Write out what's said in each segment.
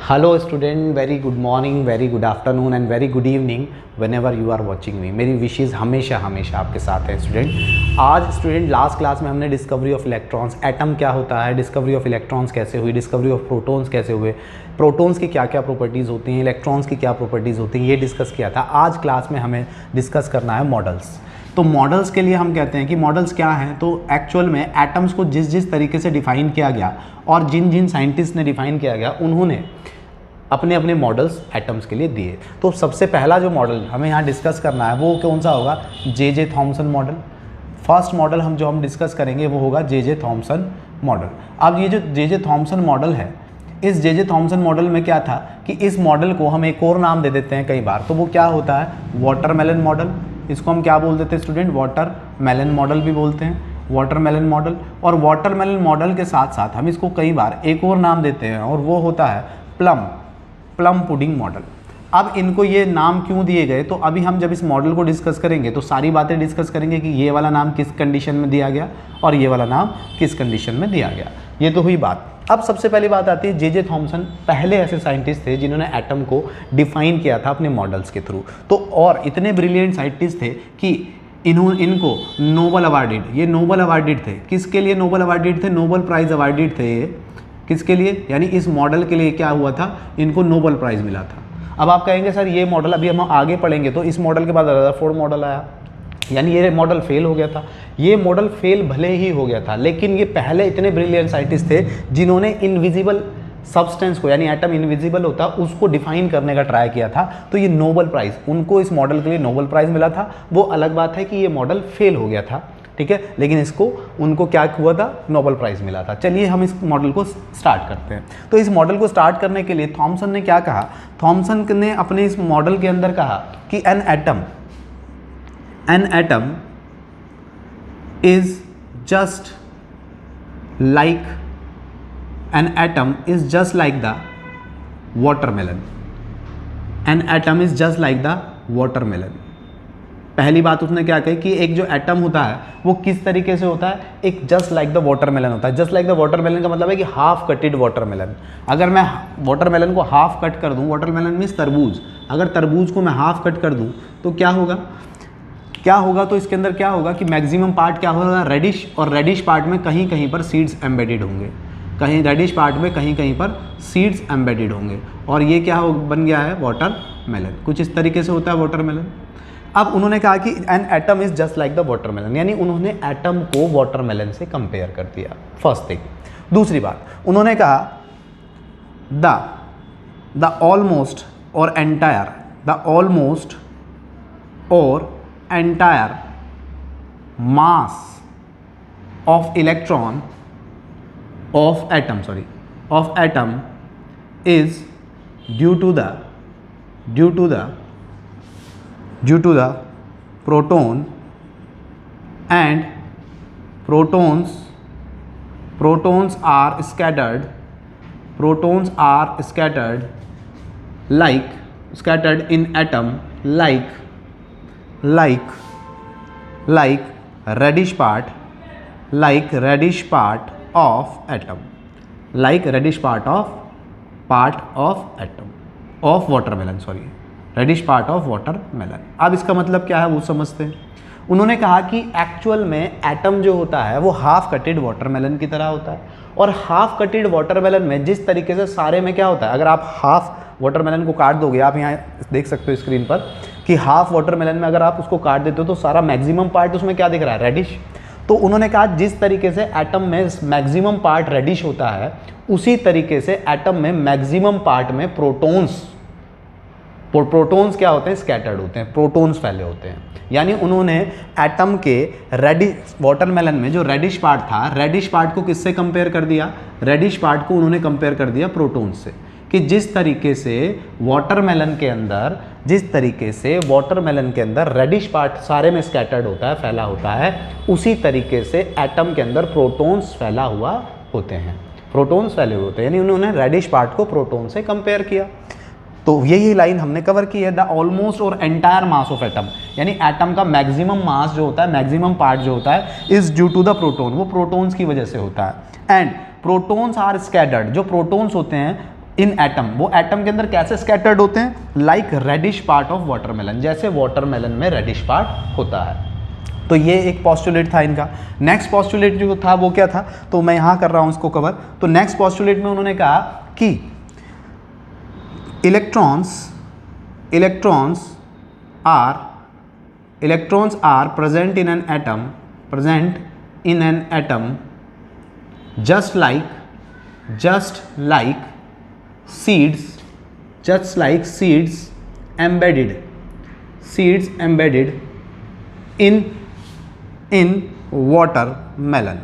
Hello student, very good morning, very good afternoon and very good evening whenever you are watching me. मेरी wishes हमेशा हमेशा आपके साथ है student. आज स्टूडेंट लास्ट क्लास में हमने डिस्कवरी ऑफ इलेक्ट्रॉन्स, एटम क्या होता है, डिस्कवरी ऑफ इलेक्ट्रॉन्स कैसे हुई, डिस्कवरी ऑफ प्रोटॉन्स कैसे हुए, प्रोटॉन्स की क्या क्या प्रॉपर्टीज़ होती हैं, इलेक्ट्रॉन्स की क्या प्रॉपर्टीज़ होती हैं, ये डिस्कस किया था। आज क्लास में हमें डिस्कस करना है मॉडल्स। तो मॉडल्स के लिए हम कहते हैं कि मॉडल्स क्या हैं, तो एक्चुअल में एटम्स को जिस जिस तरीके से डिफ़ाइन किया गया और जिन जिन साइंटिस्ट ने डिफ़ाइन किया गया उन्होंने अपने अपने मॉडल्स एटम्स के लिए दिए। तो सबसे पहला जो मॉडल हमें यहाँ डिस्कस करना है वो कौन सा होगा, J Thomson model. First model हम डिस्कस करेंगे वो होगा जे थॉमसन मॉडल। अब ये जो जे थॉमसन मॉडल है, इस जे थॉमसन मॉडल में क्या था कि इस मॉडल को हम एक और नाम दे देते हैं कई बार, तो वो क्या होता है, वाटरमेलन मॉडल। इसको हम क्या बोल देते हैं स्टूडेंट, वाटरमेलन मॉडल भी बोलते हैं, वाटरमेलन मॉडल। और वाटरमेलन मॉडल के साथ साथ हम इसको कई बार एक और नाम देते हैं और वो होता है प्लम पुडिंग मॉडल। अब इनको ये नाम क्यों दिए गए, तो अभी हम जब इस मॉडल को डिस्कस करेंगे तो सारी बातें डिस्कस करेंगे कि ये वाला नाम किस कंडीशन में दिया गया और ये वाला नाम किस कंडीशन में दिया गया। ये तो हुई बात। अब सबसे पहली बात आती है जे थॉमसन पहले ऐसे साइंटिस्ट थे जिन्होंने एटम को डिफाइन किया था अपने मॉडल्स के थ्रू। तो और इतने ब्रिलियंट साइंटिस्ट थे कि इनको नोबल अवार्डेड, ये नोबल अवार्डेड थे। किसके लिए नोबल अवार्डेड थे, नोबल प्राइज़ अवार्डेड थे ये। किसके लिए, यानी इस मॉडल के लिए क्या हुआ था, इनको नोबल प्राइज़ मिला था। अब आप कहेंगे सर ये मॉडल, अभी हम आगे पढ़ेंगे तो इस मॉडल के बाद रदरफोर्ड मॉडल आया, यानी ये मॉडल फेल हो गया था। ये मॉडल फेल भले ही हो गया था, लेकिन ये पहले इतने ब्रिलियंट साइंटिस्ट थे जिन्होंने इनविजिबल सब्सटेंस को, यानी एटम इनविजिबल होता उसको डिफाइन करने का ट्राई किया था। तो ये नोबल प्राइज़, उनको इस मॉडल के लिए नोबल प्राइज़ मिला था। वो अलग बात है कि ये मॉडल फेल हो गया था, ठीक है, लेकिन उनको क्या हुआ था, नोबल प्राइज़ मिला था। चलिए हम इस मॉडल को स्टार्ट करते हैं। तो इस मॉडल को स्टार्ट करने के लिए थॉमसन ने क्या कहा, थॉमसन ने अपने इस मॉडल के अंदर कहा कि an atom is just like the watermelon. An atom is just like the watermelon. पहली बात उसने क्या कही कि एक जो एटम होता है वो किस तरीके से होता है, एक जस्ट लाइक द वाटरमेलन होता है। जस्ट लाइक द वाटरमेलन का मतलब है कि हाफ कटेड वाटरमेलन। अगर मैं वाटरमेलन को हाफ कट कर दूं, वाटरमेलन मीन्स तरबूज, अगर तरबूज को मैं हाफ कट कर दूं तो क्या होगा, तो इसके अंदर क्या होगा कि मैक्सिमम पार्ट क्या होगा, रेडिश, और रेडिश पार्ट में कहीं कहीं पर सीड्स एम्बेडेड होंगे, कहीं रेडिश पार्ट में कहीं कहीं पर सीड्स एम्बेडेड होंगे, और ये क्या बन गया है, वाटरमेलन। कुछ इस तरीके से होता है वाटरमेलन। अब उन्होंने कहा कि an atom is just like the watermelon, यानी उन्होंने एटम को वाटरमेलन से कंपेयर कर दिया, फर्स्ट थिंग। दूसरी बात उन्होंने कहा द ऑलमोस्ट और entire mass of electron of atom is due to the proton, and protons are scattered in atom like reddish part of atom, of watermelon, reddish part of watermelon. अब इसका मतलब क्या है वो समझते हैं। उन्होंने कहा कि एक्चुअल में एटम जो होता है वो हाफ कटेड वाटरमेलन की तरह होता है, और हाफ कटेड वाटरमेलन में जिस तरीके से सारे में क्या होता है, अगर आप हाफ वाटरमेलन को काट दोगे, आप यहाँ देख सकते हो स्क्रीन पर कि हाफ वाटरमेलन में अगर आप उसको काट देते हो तो सारा मैक्सिमम पार्ट उसमें क्या दिख रहा है, रेडिश। तो उन्होंने कहा जिस तरीके से एटम में मैक्सिमम पार्ट रेडिश होता है, उसी तरीके से एटम में मैक्सिमम पार्ट में प्रोटॉन्स क्या होते हैं, स्कैटर्ड होते हैं, प्रोटॉन्स फैले होते हैं। यानी उन्होंने एटम के वाटरमेलन में जो रेडिश पार्ट था, रेडिश पार्ट को किससे कंपेयर कर दिया, रेडिश पार्ट को उन्होंने कंपेयर कर दिया प्रोटॉन्स से, कि जिस तरीके से वाटरमेलन के अंदर रेडिश पार्ट सारे में स्कैटर्ड होता है, फैला होता है, उसी तरीके से एटम के अंदर प्रोटॉन्स फैले हुए होते हैं, यानी उन्होंने रेडिश पार्ट को प्रोटॉन से कंपेयर किया। तो यही लाइन हमने कवर की है, द ऑलमोस्ट और एंटायर मास ऑफ एटम, यानी एटम का मैक्सिमम मास जो होता है, मैक्सिमम पार्ट जो होता है, is due to the proton, वो प्रोटॉन्स की वजह से होता है। एंड प्रोटॉन्स आर स्कैटर्ड, जो प्रोटॉन्स होते हैं इन एटम, वो एटम के अंदर कैसे स्कैटर्ड होते हैं, like reddish part of watermelon, जैसे वाटरमेलन में रेडिश पार्ट होता है। तो ये एक पॉस्टुलेट था इनका। नेक्स्ट पॉस्टुलेट जो था वो क्या था, तो मैं यहाँ कर रहा हूँ इसको कवर। तो नेक्स्ट पॉस्टुलेट में उन्होंने कहा कि electrons are present in an atom just like seeds embedded in watermelon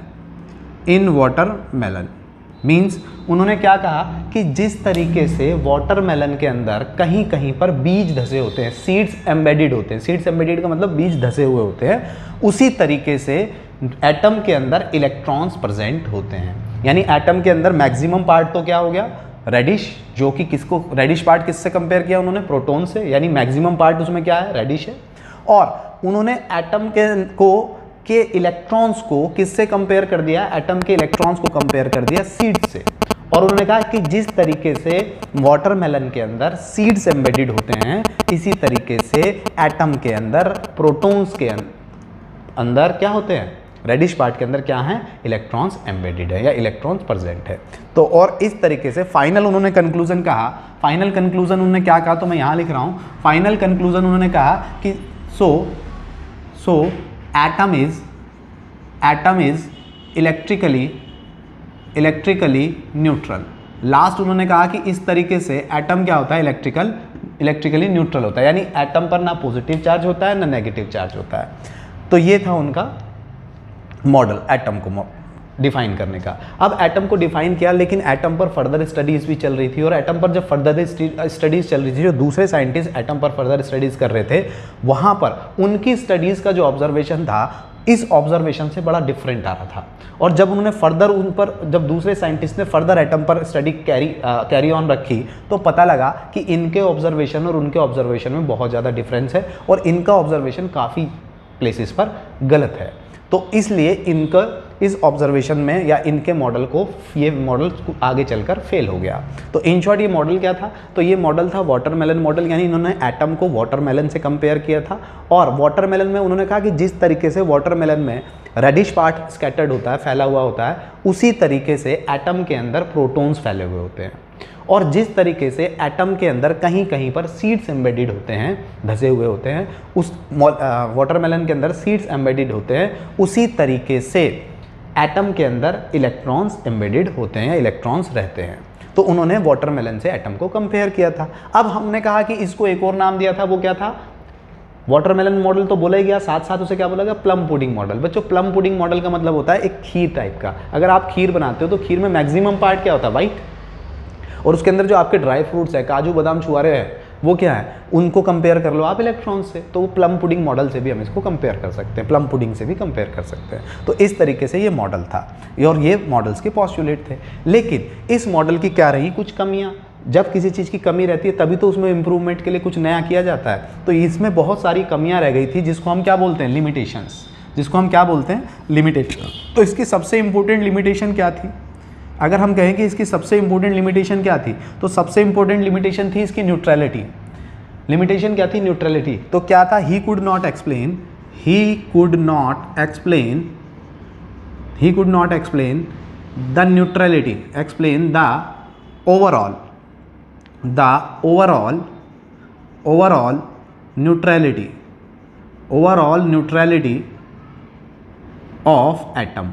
means उन्होंने क्या कहा कि जिस तरीके से वाटरमेलन के अंदर कहीं कहीं पर बीज धसे होते हैं, सीड्स एम्बेडेड होते हैं, सीड्स एम्बेडेड का मतलब बीज धसे हुए होते हैं, उसी तरीके से एटम के अंदर इलेक्ट्रॉन्स प्रेजेंट होते हैं। यानी एटम के अंदर मैक्सिमम पार्ट तो क्या हो गया, रेडिश, जो कि किसको, रेडिश पार्ट किससे कंपेयर किया उन्होंने, प्रोटॉन से, यानी मैक्सिमम पार्ट उसमें क्या है, रेडिश है। और उन्होंने एटम के इलेक्ट्रॉन्स को किससे कंपेयर कर दिया, एटम के इलेक्ट्रॉन्स को कंपेयर कर दिया सीड से। और उन्होंने कहा कि जिस तरीके से वाटरमेलन के अंदर सीड्स एम्बेडेड होते हैं, इसी तरीके से एटम के अंदर प्रोटॉन्स के अंदर क्या होते हैं, रेडिश पार्ट के अंदर क्या है, इलेक्ट्रॉन्स एम्बेडेड है या इलेक्ट्रॉन्स प्रेजेंट है। तो और इस तरीके से फाइनल उन्होंने कंक्लूजन कहा, फाइनल कंक्लूजन उन्होंने क्या कहा, तो मैं यहाँ लिख रहा हूँ। फाइनल कंक्लूजन उन्होंने कहा कि so atom is electrically neutral. Last उन्होंने कहा कि इस तरीके से एटम क्या होता है, इलेक्ट्रिकली न्यूट्रल होता है, यानी एटम पर ना पॉजिटिव चार्ज होता है ना नेगेटिव चार्ज होता है। तो ये था उनका मॉडल एटम को डिफाइन करने का। अब एटम को डिफाइन किया, लेकिन एटम पर फर्दर स्टडीज़ भी चल रही थी, और एटम पर जब फर्दर स्टडीज़ चल रही थी, जो दूसरे साइंटिस्ट एटम पर फर्दर स्टडीज़ कर रहे थे, वहाँ पर उनकी स्टडीज़ का जो ऑब्जर्वेशन था, इस ऑब्जर्वेशन से बड़ा डिफरेंट आ रहा था। और जब उन्होंने फर्दर उन पर, जब दूसरे साइंटिस्ट ने फर्दर एटम पर स्टडी कैरी ऑन रखी, तो पता लगा कि इनके ऑब्जर्वेशन और उनके ऑब्जर्वेशन में बहुत ज़्यादा डिफरेंस है, और इनका ऑब्जर्वेशन काफ़ी प्लेसेस पर गलत है। तो इसलिए इनका इस ऑब्जर्वेशन में या इनके मॉडल को, ये मॉडल आगे चलकर फेल हो गया। तो इन शॉर्ट ये मॉडल क्या था, तो ये मॉडल था वाटरमेलन मॉडल, यानी इन्होंने एटम को वाटरमेलन से कंपेयर किया था। और वाटरमेलन में उन्होंने कहा कि जिस तरीके से वाटरमेलन में रेडिश पार्ट स्कैटर्ड होता है, फैला हुआ होता है, उसी तरीके से एटम के अंदर प्रोटॉन्स फैले हुए होते हैं। और जिस तरीके से एटम के अंदर कहीं कहीं पर सीड्स एम्बेडेड होते हैं, धसे हुए होते हैं, उस वाटरमेलन के अंदर सीड्स एम्बेडेड होते हैं, उसी तरीके से एटम के अंदर इलेक्ट्रॉन्स एम्बेडेड होते हैं या इलेक्ट्रॉन्स रहते हैं। तो उन्होंने वाटरमेलन से एटम को कंपेयर किया था। अब हमने कहा कि इसको एक और नाम दिया था, वो क्या था, वाटरमेलन मॉडल तो बोला ही गया, साथ साथ उसे क्या बोला गया, प्लम पुडिंग मॉडल। बच्चों प्लम पुडिंग मॉडल का मतलब होता है एक खीर टाइप का। अगर आप खीर बनाते हो तो खीर में मैक्सिमम पार्ट क्या होता है, वाइट, और उसके अंदर जो आपके ड्राई फ्रूट्स है, काजू बादाम छुआरे हैं, वो क्या है, उनको कंपेयर कर लो आप इलेक्ट्रॉन्स से। तो वो प्लम पुडिंग मॉडल से भी हम इसको कंपेयर कर सकते हैं, प्लम पुडिंग से भी कंपेयर कर सकते हैं। तो इस तरीके से ये मॉडल था, और ये मॉडल्स के पॉस्टुलेट थे। लेकिन इस मॉडल की क्या रही कुछ कमियां। जब किसी चीज़ की कमी रहती है तभी तो उसमें इंप्रूवमेंट के लिए कुछ नया किया जाता है। तो इसमें बहुत सारी कमियां रह गई थी, जिसको हम क्या बोलते हैं, लिमिटेशंस, जिसको हम क्या बोलते हैं, लिमिटेशन। तो इसकी सबसे इंपॉर्टेंट लिमिटेशन क्या थी, अगर हम कहें कि इसकी सबसे इंपॉर्टेंट लिमिटेशन क्या थी, तो सबसे इंपॉर्टेंट लिमिटेशन थी इसकी न्यूट्रलिटी। लिमिटेशन क्या थी, न्यूट्रलिटी। तो क्या था, he could not explain the neutrality, explain the overall neutrality of atom.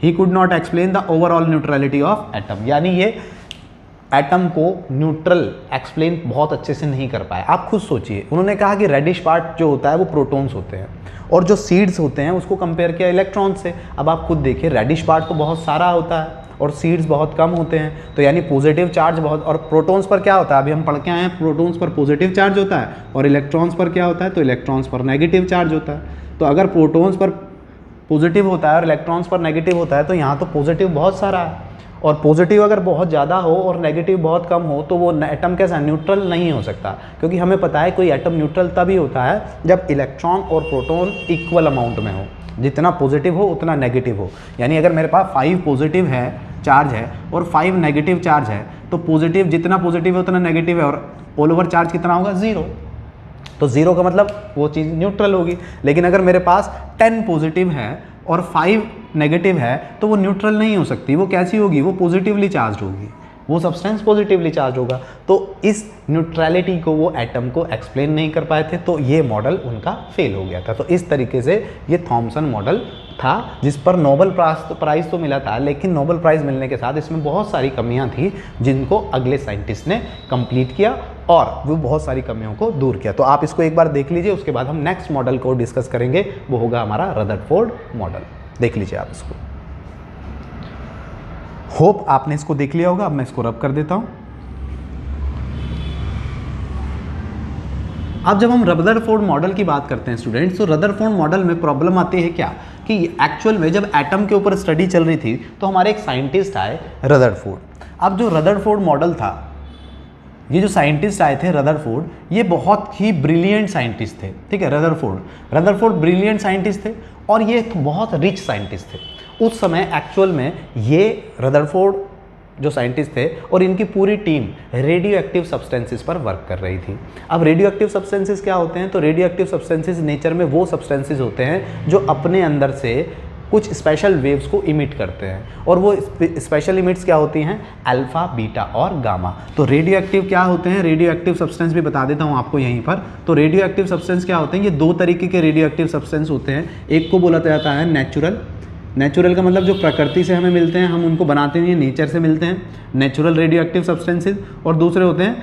He could not explain the overall neutrality of atom, यानी ये एटम को न्यूट्रल एक्सप्लेन बहुत अच्छे से नहीं कर पाए। आप खुद सोचिए, उन्होंने कहा कि रेडिश पार्ट जो होता है वो प्रोटॉन्स होते हैं, और जो सीड्स होते हैं उसको कंपेयर किया इलेक्ट्रॉन से। अब आप खुद देखिए, रेडिश पार्ट तो बहुत सारा होता है और सीड्स बहुत कम होते हैं, तो यानी पॉजिटिव चार्ज बहुत, और प्रोटॉन्स पर क्या होता है, अभी हम पढ़ के आए हैं, प्रोटॉन्स पर पॉजिटिव चार्ज होता है, और इलेक्ट्रॉन्स पर क्या होता है, तो इलेक्ट्रॉन्स पर नेगेटिव चार्ज होता है। तो अगर प्रोटॉन्स पर पॉजिटिव होता है और इलेक्ट्रॉन्स पर नेगेटिव होता है, तो यहाँ तो पॉजिटिव बहुत सारा है, और पॉजिटिव अगर बहुत ज़्यादा हो और नेगेटिव बहुत कम हो, तो वो एटम कैसा, न्यूट्रल नहीं हो सकता। क्योंकि हमें पता है कोई एटम न्यूट्रल तभी होता है जब इलेक्ट्रॉन और प्रोटॉन इक्वल अमाउंट में हो, जितना पॉजिटिव हो उतना नेगेटिव हो। यानी अगर मेरे पास 5 पॉजिटिव है चार्ज है और 5 नेगेटिव चार्ज है, तो पॉजिटिव जितना पॉजिटिव है उतना नेगेटिव है और ऑल ओवर चार्ज कितना होगा 0, तो 0 का मतलब वो चीज़ न्यूट्रल होगी। लेकिन अगर मेरे पास 10 पॉजिटिव है और 5 नेगेटिव है तो वो न्यूट्रल नहीं हो सकती, वो कैसी होगी, वो पॉजिटिवली चार्ज होगी, वो सब्सटेंस पॉजिटिवली चार्ज होगा। तो इस न्यूट्रलिटी को वो एटम को एक्सप्लेन नहीं कर पाए थे, तो ये मॉडल उनका फेल हो गया था। तो इस तरीके से ये थॉमसन मॉडल था जिस पर नोबेल प्राइज़ तो मिला था, लेकिन नोबेल प्राइज़ मिलने के साथ इसमें बहुत सारी कमियां थी जिनको अगले साइंटिस्ट ने कंप्लीट किया और वो बहुत सारी कमियों को दूर किया। तो आप इसको एक बार देख लीजिए, उसके बाद हम नेक्स्ट मॉडल को डिस्कस करेंगे, वो होगा हमारा रदरफोर्ड मॉडल। देख लीजिए आप इसको। होप आपने इसको देख लिया होगा। अब मैं इसको रब कर देता हूं। अब जब हम रदरफोर्ड मॉडल की बात करते हैं स्टूडेंट्स, तो रदरफोर्ड मॉडल में प्रॉब्लम आती है क्या कि एक्चुअल में जब एटम के ऊपर स्टडी चल रही थी तो हमारे एक साइंटिस्ट आए रदरफोर्ड। अब जो रदरफोर्ड मॉडल था, ये जो साइंटिस्ट आए थे रदरफोर्ड, ये बहुत ही ब्रिलियंट साइंटिस्ट थे। ठीक है, रदरफोर्ड ब्रिलियंट साइंटिस्ट थे और ये बहुत रिच साइंटिस्ट थे उस समय। एक्चुअल में ये रदरफोर्ड जो साइंटिस्ट थे और इनकी पूरी टीम रेडियो एक्टिव सब्सटेंसेस पर वर्क कर रही थी। अब रेडियो एक्टिव सब्सटेंसेस क्या होते हैं, तो रेडियो एक्टिव सब्सटेंसेस नेचर में वो सब्सटेंसेस होते हैं जो अपने अंदर से कुछ स्पेशल वेव्स को इमिट करते हैं, और वो स्पेशल इमिट्स क्या होती हैं, अल्फा, बीटा और गामा। तो रेडियो एक्टिव क्या होते हैं, रेडियो एक्टिव सब्सटेंस भी बता देता हूँ आपको यहीं पर। तो रेडियो एक्टिव सब्सटेंस क्या होते हैं, ये दो तरीके के रेडियो एक्टिव सब्सटेंस होते हैं। एक को बोला जाता है नेचुरल का मतलब जो प्रकृति से हमें मिलते हैं, हम उनको बनाते हैं, नेचर से मिलते हैं, नेचुरल रेडियो एक्टिव सब्सटेंसेज। और दूसरे होते हैं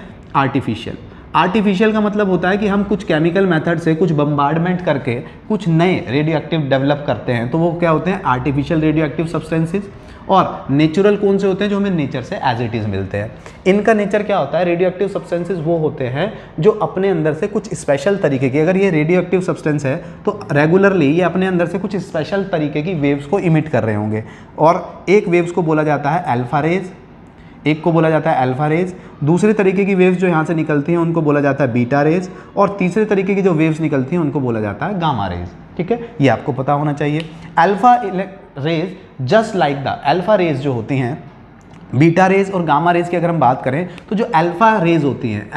आर्टिफिशियल का मतलब होता है कि हम कुछ केमिकल मेथड से कुछ बम्बार्डमेंट करके कुछ नए रेडियो एक्टिव डेवलप करते हैं, तो वो क्या होते हैं, आर्टिफिशियल रेडियो एक्टिव सब्सटेंसेज। और नेचुरल कौन से होते हैं, जो हमें नेचर से एज इट इज़ मिलते हैं। इनका नेचर क्या होता है, रेडियो एक्टिव सब्सटेंसेज वो होते हैं जो अपने अंदर से कुछ स्पेशल तरीके की, अगर ये रेडियो एक्टिव सब्सटेंस है तो रेगुलरली ये अपने अंदर से कुछ स्पेशल तरीके की वेव्स को इमिट कर रहे होंगे। और एक वेव्स को बोला जाता है अल्फा रेज, दूसरे तरीके की वेव्स जो यहाँ से निकलती हैं उनको बोला जाता है बीटा रेज, और तीसरे तरीके की जो वेव्स निकलती हैं उनको बोला जाता है गामा रेज। ठीक है, ये आपको पता होना चाहिए। Alpha rays just like the alpha rays जो होती हैं, बीटा रेज और गामा रेज की अगर हम बात करें, तो जो अल्फा रेज होती हैं,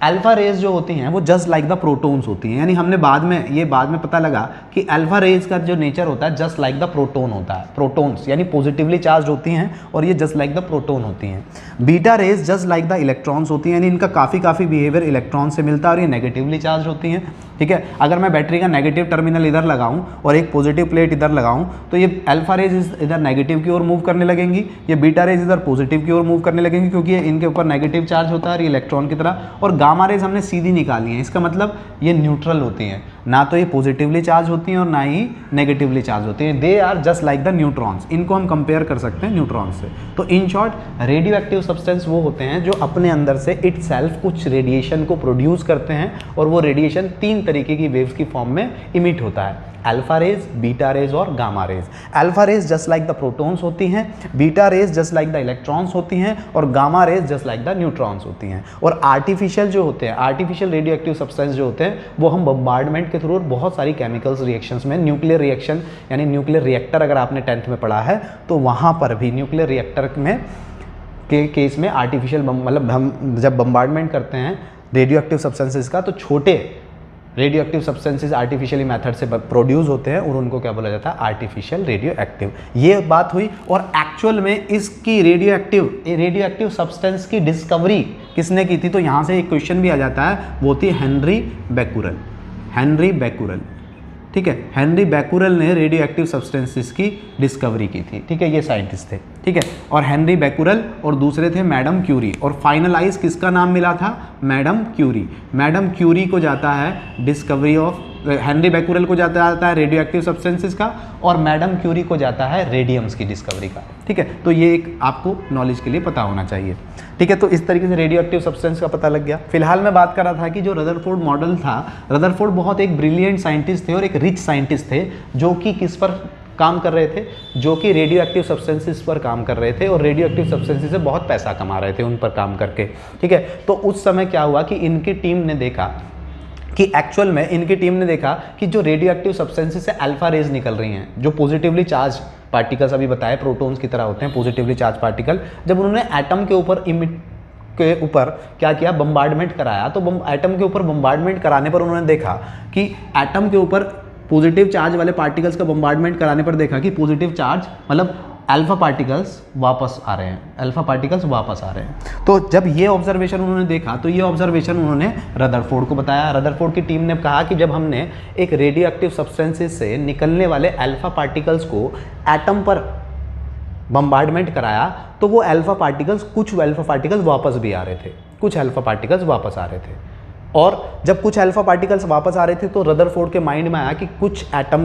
अल्फा रेज जो होती हैं वो जस्ट लाइक द प्रोटॉन्स होती हैं। यानी हमने बाद में पता लगा कि अल्फा रेज का जो नेचर होता है जस्ट लाइक द प्रोटॉन होता है, प्रोटॉन्स यानी पॉजिटिवली चार्ज होती हैं और ये जस्ट लाइक द प्रोटॉन होती हैं। Beta rays just like the electrons होती हैं, यानी इनका काफ़ी बिहेवियर इलेक्ट्रॉन से मिलता है और ये नेगेटिवली चार्ज होती हैं। ठीक है, अगर मैं बैटरी का नेगेटिव टर्मिनल इधर लगाऊं और एक पॉजिटिव प्लेट इधर लगाऊं, तो ये अल्फा रेज इधर नेगेटिव की ओर मूव करने लगेंगी, ये बीटा रेज इधर पॉजिटिव की ओर मूव करने लगेंगी, क्योंकि ये इनके ऊपर नेगेटिव चार्ज होता है इलेक्ट्रॉन की तरह। और गामा रेज हमने सीधी निकाली है, इसका मतलब ये न्यूट्रल होती हैं, ना तो ये पॉजिटिवली चार्ज होती हैं और ना ही नेगेटिवली चार्ज होती हैं। They are just like the neutrons, इनको हम कंपेयर कर सकते हैं न्यूट्रॉन से। तो in short radioactive substance वो होते हैं जो अपने अंदर से इटसेल्फ कुछ रेडिएशन को प्रोड्यूस करते हैं, और वो रेडिएशन 3 तरीके की वेव्स की फॉर्म में इमिट होता है, अल्फा रेज, बीटा रेज और gamma rays. Alpha rays just like the protons होती हैं, beta rays just like the electrons होती हैं, और gamma rays just like the neutrons होती हैं। और आर्टिफिशियल जो होते हैं, आर्टिफिशियल रेडियो एक्टिव सब्सटेंस जो होते हैं, वो हम बम्बार्डमेंट के थ्रू बहुत सारी केमिकल्स रिएक्शंस में, न्यूक्लियर रिएक्शन यानी न्यूक्लियर रिएक्टर अगर आपने 10th में पढ़ा है, तो वहाँ पर भी न्यूक्लियर रिएक्टर में के केस में आर्टिफिशियल मतलब हम जब बम्बार्डमेंट करते हैं रेडियो एक्टिव सब्सटेंसेस का, तो छोटे radio active substances artificially method से प्रोड्यूस होते हैं और उनको क्या बोला जाता है, आर्टिफिशियल रेडियो एक्टिव। ये बात हुई। और एक्चुअल में इसकी रेडियो एक्टिव सब्सटेंस की डिस्कवरी किसने की थी, तो यहाँ से एक क्वेश्चन भी आ जाता है, वो थी हेनरी बैकुरल। ठीक है, हेनरी बैकुरल ने रेडियो एक्टिव सब्सटेंसेस की डिस्कवरी की थी। ठीक है, ये साइंटिस्ट थे। ठीक है, और हेनरी बैकुरल और दूसरे थे मैडम क्यूरी, और फाइनलाइज किसका नाम मिला था, मैडम क्यूरी को जाता है डिस्कवरी ऑफ, हेनरी बैकुरल को जाता है रेडियो एक्टिव सब्सटेंसेस का, और मैडम क्यूरी को जाता है रेडियम्स की डिस्कवरी का। ठीक है, तो ये एक आपको नॉलेज के लिए पता होना चाहिए। ठीक है, तो इस तरीके से रेडियो एक्टिव सब्सटेंस का पता लग गया। फिलहाल मैं बात कर रहा था कि जो रदरफोर्ड मॉडल था, रदरफोर्ड बहुत एक ब्रिलियंट साइंटिस्ट थे और एक रिच साइंटिस्ट थे, जो कि किस पर काम कर रहे थे, जो कि रेडियो एक्टिव सब्सटेंसेस पर काम कर रहे थे, और रेडियो एक्टिव सब्सटेंसेस से बहुत पैसा कमा रहे थे उन पर काम करके। ठीक है, तो उस समय क्या हुआ कि इनकी टीम ने देखा कि एक्चुअल में इनकी टीम ने देखा कि जो रेडियो एक्टिव सब्सटेंसेस से अल्फा रेज निकल रही हैं, जो पॉजिटिवली चार्ज पार्टिकल्स अभी बताए प्रोटॉन्स की तरह होते हैं पॉजिटिवली चार्ज पार्टिकल, जब उन्होंने एटम के ऊपर क्या किया, बम्बार्डमेंट कराया, तो एटम के ऊपर बम्बार्डमेंट कराने पर उन्होंने देखा कि एटम के ऊपर पॉजिटिव चार्ज वाले पार्टिकल्स का बम्बार्डमेंट कराने पर देखा कि पॉजिटिव चार्ज मतलब अल्फा पार्टिकल्स वापस आ रहे हैं, तो जब ये ऑब्जर्वेशन उन्होंने देखा तो ये ऑब्जर्वेशन उन्होंने रदरफोर्ड को बताया। रदरफोर्ड की टीम ने कहा कि जब हमने एक रेडियो एक्टिव सब्सटेंसेस से निकलने वाले अल्फा पार्टिकल्स को एटम पर बम्बार्डमेंट कराया तो वो कुछ अल्फा पार्टिकल्स वापस भी आ रहे थे, और जब कुछ अल्फा पार्टिकल्स वापस आ रहे थे तो रदरफोर्ड के माइंड में आया कि कुछ एटम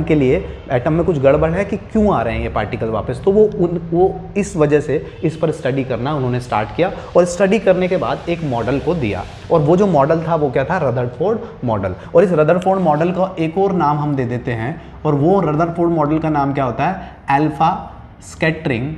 में कुछ गड़बड़ है कि क्यों आ रहे हैं ये पार्टिकल वापस। तो वो इस वजह से इस पर स्टडी करना उन्होंने स्टार्ट किया, और स्टडी करने के बाद एक मॉडल को दिया, और वो जो मॉडल था वो क्या था, रदरफोर्ड मॉडल। और इस रदरफोर्ड मॉडल का एक और नाम हम दे देते हैं, और वो रदरफोर्ड मॉडल का नाम क्या होता है, अल्फा स्कैटरिंग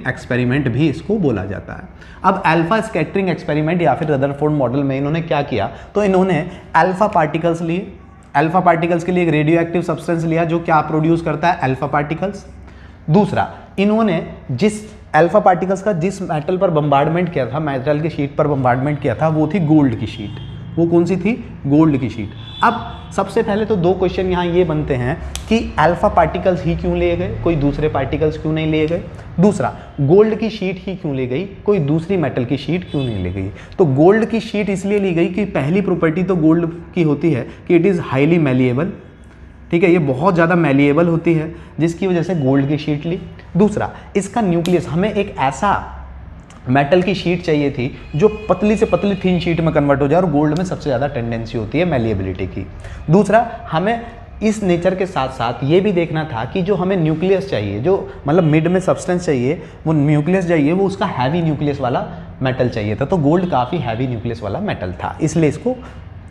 एक्सपेरिमेंट भी इसको बोला जाता है। अब अल्फा स्कैटरिंग एक्सपेरिमेंट या फिर रदरफोर्ड मॉडल में इन्होंने क्या किया, तो इन्होंने अल्फा पार्टिकल्स के लिए एक रेडियो एक्टिव सब्सटेंस लिया जो क्या प्रोड्यूस करता है, अल्फा पार्टिकल्स। दूसरा, इन्होंने जिस अल्फा पार्टिकल्स का जिस मेटल पर बम्बार्डमेंट किया था, मेटल की शीट पर बम्बार्डमेंट किया था, वो थी गोल्ड की शीट। वो कौन सी थी, गोल्ड की शीट। अब सबसे पहले तो दो क्वेश्चन यहाँ ये बनते हैं कि अल्फा पार्टिकल्स ही क्यों लिए गए, कोई दूसरे पार्टिकल्स क्यों नहीं लिए गए। दूसरा, गोल्ड की शीट ही क्यों ली गई, कोई दूसरी मेटल की शीट क्यों नहीं ली गई। तो गोल्ड की शीट इसलिए ली गई कि पहली प्रॉपर्टी तो गोल्ड की होती है कि इट इज़ हाईली मैलिएबल, ठीक है, ये बहुत ज़्यादा मैलिएबल होती है, जिसकी वजह से गोल्ड की शीट ली। दूसरा, इसका न्यूक्लियस, हमें एक ऐसा मेटल की शीट चाहिए थी जो पतली से पतली थिन शीट में कन्वर्ट हो जाए, और गोल्ड में सबसे ज़्यादा टेंडेंसी होती है मैलिएबिलिटी की। दूसरा, हमें इस नेचर के साथ साथ ये भी देखना था कि जो हमें न्यूक्लियस चाहिए, जो मतलब मिड में सब्सटेंस चाहिए, वो न्यूक्लियस चाहिए, वो उसका हैवी न्यूक्लियस वाला मेटल चाहिए था। तो गोल्ड काफ़ी हैवी न्यूक्लियस वाला मेटल था, इसलिए इसको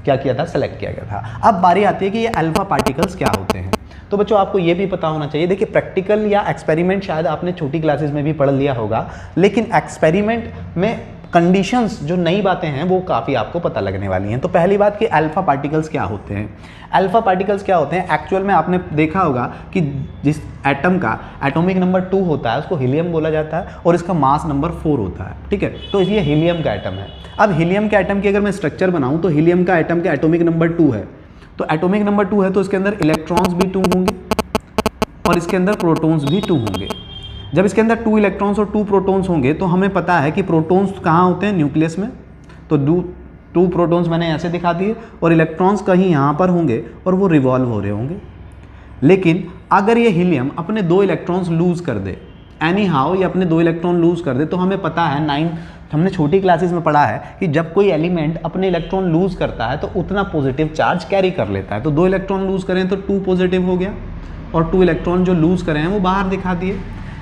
क्या किया था, सेलेक्ट किया गया था। अब बारी आती है कि ये अल्फा पार्टिकल्स क्या होते हैं। तो बच्चों आपको ये भी पता होना चाहिए, देखिए प्रैक्टिकल या एक्सपेरिमेंट शायद आपने छोटी क्लासेस में भी पढ़ लिया होगा, लेकिन एक्सपेरिमेंट में कंडीशंस जो नई बातें हैं वो काफ़ी आपको पता लगने वाली हैं। तो पहली बात कि अल्फा पार्टिकल्स क्या होते हैं। अल्फा पार्टिकल्स क्या होते हैं, एक्चुअल में आपने देखा होगा कि जिस एटम का एटॉमिक नंबर 2 होता है उसको हीलियम बोला जाता है, और इसका मास नंबर 4 होता है, ठीक है। तो ये हीलियम का एटम है। अब हीलियम के एटम की अगर मैं स्ट्रक्चर बनाऊँ तो हीलियम का एटम का एटॉमिक नंबर 2 है, तो एटॉमिक नंबर 2 है तो इसके अंदर इलेक्ट्रॉन्स भी 2 होंगे और इसके अंदर प्रोटॉन्स भी 2 होंगे। जब इसके अंदर 2 इलेक्ट्रॉन्स और 2 प्रोटॉन्स होंगे तो हमें पता है कि प्रोटॉन्स कहाँ होते हैं, न्यूक्लियस में। तो 2 प्रोटॉन्स मैंने ऐसे दिखा दिए, और इलेक्ट्रॉन्स कहीं यहाँ पर होंगे और वो रिवॉल्व हो रहे होंगे। लेकिन अगर ये हीलियम अपने 2 इलेक्ट्रॉन्स लूज़ कर दे, एनी हाउ ये अपने 2 इलेक्ट्रॉन लूज़ कर दे, तो हमें पता है हमने छोटी क्लासेस में पढ़ा है कि जब कोई एलिमेंट अपने इलेक्ट्रॉन लूज़ करता है तो उतना पॉजिटिव चार्ज कैरी कर लेता है। तो 2 इलेक्ट्रॉन लूज़ करें तो 2 पॉजिटिव हो गया, और 2 इलेक्ट्रॉन जो लूज़ करें हैं वो बाहर दिखा दिए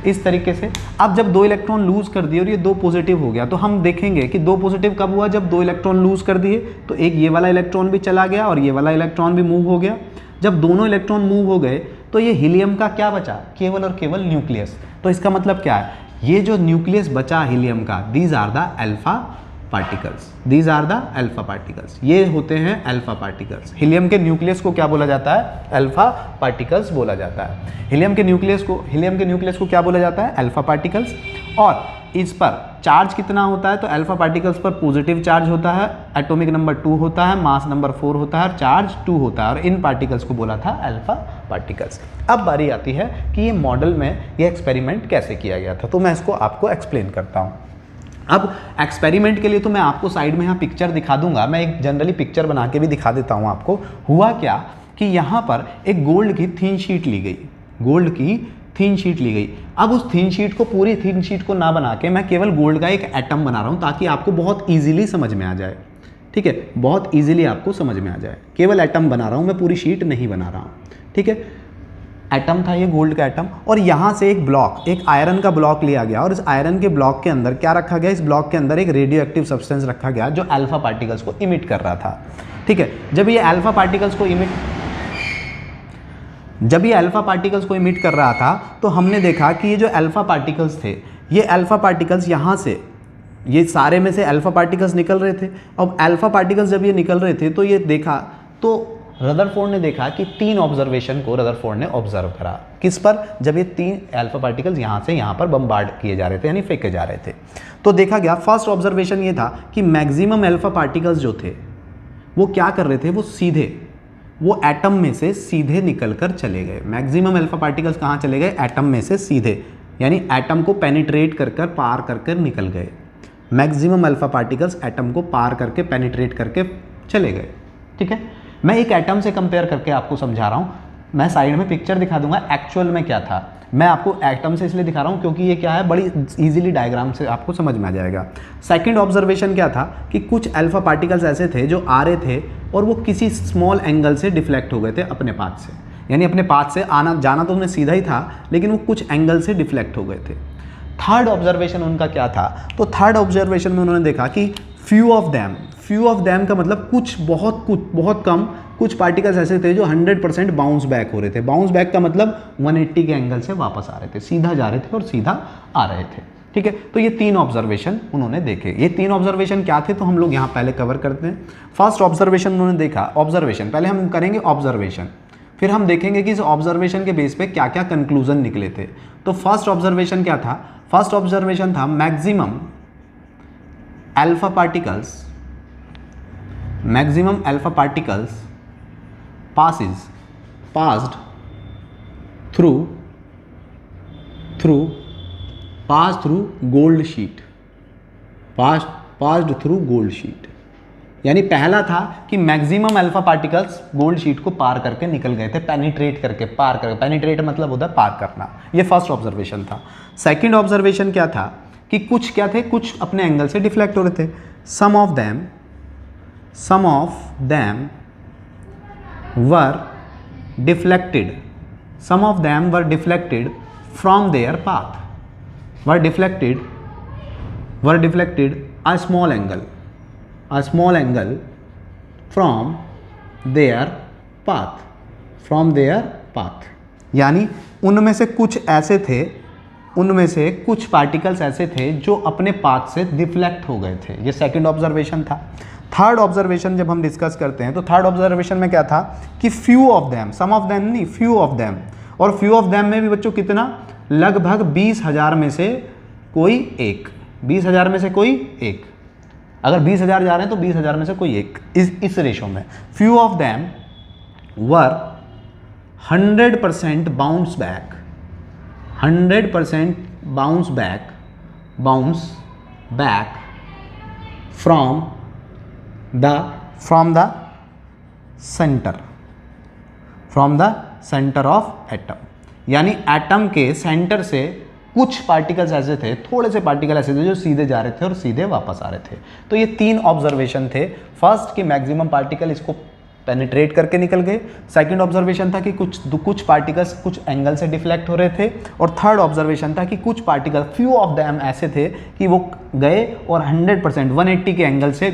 इस तरीके से। अब जब 2 इलेक्ट्रॉन लूज़ कर दिए और ये 2 पॉजिटिव हो गया, तो हम देखेंगे कि 2 पॉजिटिव कब हुआ, जब 2 इलेक्ट्रॉन लूज़ कर दिए तो एक ये वाला इलेक्ट्रॉन भी चला गया और ये वाला इलेक्ट्रॉन भी मूव हो गया। जब दोनों इलेक्ट्रॉन मूव हो गए तो ये हीलियम का क्या बचा, केवल और केवल न्यूक्लियस। तो इसका मतलब क्या है, ये जो न्यूक्लियस बचा हीलियम का, these are the alpha particles, ये होते हैं अल्फा पार्टिकल्स। हीलियम के न्यूक्लियस को क्या बोला जाता है, अल्फा पार्टिकल्स बोला जाता है। हीलियम के न्यूक्लियस को क्या बोला जाता है, अल्फा पार्टिकल्स। और इस पर चार्ज कितना होता है, तो अल्फा पार्टिकल्स पर पॉजिटिव चार्ज होता है, एटॉमिक नंबर 2 होता है, मास नंबर 4 होता है, और चार्ज 2 होता है, और इन पार्टिकल्स को बोला था अल्फा पार्टिकल्स। अब बारी आती है कि ये मॉडल में ये एक्सपेरिमेंट कैसे किया गया था, तो मैं इसको आपको एक्सप्लेन करता हूँ। अब एक्सपेरिमेंट के लिए तो मैं आपको साइड में यहाँ पिक्चर दिखा दूंगा, मैं एक जनरली पिक्चर बना के भी दिखा देता हूँ आपको। हुआ क्या कि यहाँ पर एक गोल्ड की थिन शीट ली गई, अब उस थिन शीट को, पूरी थिन शीट को ना बना के मैं केवल गोल्ड का एक एटम बना रहा हूँ, ताकि आपको बहुत ईजिली समझ में आ जाए, ठीक है, बहुत ईजिली आपको समझ में आ जाए। केवल एटम बना रहा हूँ मैं, पूरी शीट नहीं बना रहा हूँ, ठीक है। एटम था ये गोल्ड का एटम, और यहाँ से एक आयरन का ब्लॉक लिया गया, और इस आयरन के ब्लॉक के अंदर क्या रखा गया, इस ब्लॉक के अंदर एक रेडियो एक्टिव सब्सटेंस रखा गया जो अल्फा पार्टिकल्स को इमिट कर रहा था, ठीक है। जब ये अल्फा पार्टिकल्स को इमिट कर रहा था तो हमने देखा कि ये जो अल्फा पार्टिकल्स थे, ये अल्फा पार्टिकल्स यहाँ से ये सारे में से अल्फा पार्टिकल्स निकल रहे थे। अब अल्फा पार्टिकल्स जब ये निकल रहे थे तो ये देखा, तो रदरफोर्ड ने देखा कि 3 ऑब्जर्वेशन को रदरफोर्ड ने ऑब्जर्व करा। किस पर? जब ये 3 अल्फा पार्टिकल्स यहाँ से यहाँ पर बम्बार्ड किए जा रहे थे, यानी फेंके जा रहे थे। तो देखा गया, फर्स्ट ऑब्जर्वेशन ये था कि मैक्सिमम अल्फा पार्टिकल्स जो थे वो क्या कर रहे थे, वो एटम में से सीधे निकल कर चले गए। मैक्सिमम अल्फा पार्टिकल्स कहाँ चले गए? एटम में से सीधे, यानी एटम को पेनिट्रेट कर कर पार कर कर निकल गए। मैक्सिमम अल्फा पार्टिकल्स एटम को पार करके पेनिट्रेट करके चले गए। ठीक है, मैं एक एटम से कंपेयर करके आपको समझा रहा हूँ। मैं साइड में पिक्चर दिखा दूंगा एक्चुअल में क्या था। मैं आपको एटम से इसलिए दिखा रहा हूँ क्योंकि ये क्या है, बड़ी इजीली डायग्राम से आपको समझ में आ जाएगा। सेकंड ऑब्जर्वेशन क्या था कि कुछ अल्फा पार्टिकल्स ऐसे थे जो आ रहे थे और वो किसी स्मॉल एंगल से डिफ्लेक्ट हो गए थे अपने पाथ से, यानी अपने पाथ से आना जाना तो उन्हें सीधा ही था, लेकिन वो कुछ एंगल से डिफ्लेक्ट हो गए थे। थर्ड ऑब्जर्वेशन उनका क्या था? तो थर्ड ऑब्जर्वेशन में उन्होंने देखा कि फ्यू ऑफ देम का मतलब कुछ बहुत कम कुछ पार्टिकल्स ऐसे थे जो 100% बाउंस बैक हो रहे थे। बाउंस बैक का मतलब 180 के एंगल से वापस आ रहे थे, सीधा जा रहे थे और सीधा आ रहे थे। ठीक है, तो ये 3 ऑब्जर्वेशन उन्होंने देखे। ये 3 ऑब्जर्वेशन क्या थे तो हम लोग यहाँ पहले कवर करते हैं। फर्स्ट ऑब्जर्वेशन उन्होंने देखा, ऑब्जर्वेशन पहले हम करेंगे ऑब्जर्वेशन, फिर हम देखेंगे कि इस ऑब्जर्वेशन के बेस पे क्या क्या कंक्लूजन निकले थे। तो फर्स्ट ऑब्जर्वेशन क्या था? फर्स्ट ऑब्जर्वेशन था maximum alpha particles passed through gold sheet, passed through gold sheet। यानी पहला था कि maximum alpha particles gold sheet को पार करके निकल गए थे, पेनिट्रेट करके, पार करके। पेनिट्रेट मतलब होता है पार करना। ये फर्स्ट ऑब्जर्वेशन था। सेकंड ऑब्जर्वेशन क्या था कि कुछ क्या थे, कुछ अपने एंगल से डिफ्लेक्ट हो रहे थे। Some of them were deflected from their path, were deflected a small angle from their path। यानी उनमें से कुछ ऐसे थे, उनमें से कुछ पार्टिकल्स ऐसे थे जो अपने पाथ से डिफ्लेक्ट हो गए थे। ये सेकंड ऑब्जर्वेशन था। थर्ड ऑब्जर्वेशन जब हम डिस्कस करते हैं तो थर्ड ऑब्जर्वेशन में क्या था कि few of them, some of them नहीं, फ्यू ऑफ देम। और फ्यू ऑफ देम में भी बच्चों कितना? लगभग 20,000 में से कोई एक। 20,000 में से कोई एक। अगर 20,000 जा रहे हैं तो 20,000 में से कोई एक, इस रेशो में। Few of them were 100% bounce back, 100% bounce back from the centre of atom. यानी एटम के सेंटर से कुछ पार्टिकल्स ऐसे थे, थोड़े से पार्टिकल ऐसे थे जो सीधे जा रहे थे और सीधे वापस आ रहे थे। तो ये 3 ऑब्जर्वेशन थे। फर्स्ट कि मैक्सिमम पार्टिकल इसको पेनिट्रेट करके निकल गए। सेकंड ऑब्जर्वेशन था कि कुछ पार्टिकल्स कुछ एंगल से डिफ्लेक्ट हो रहे थे। और थर्ड ऑब्जर्वेशन था कि कुछ पार्टिकल, फ्यू ऑफ देम ऐसे थे कि वो गए और 100% 180 के एंगल से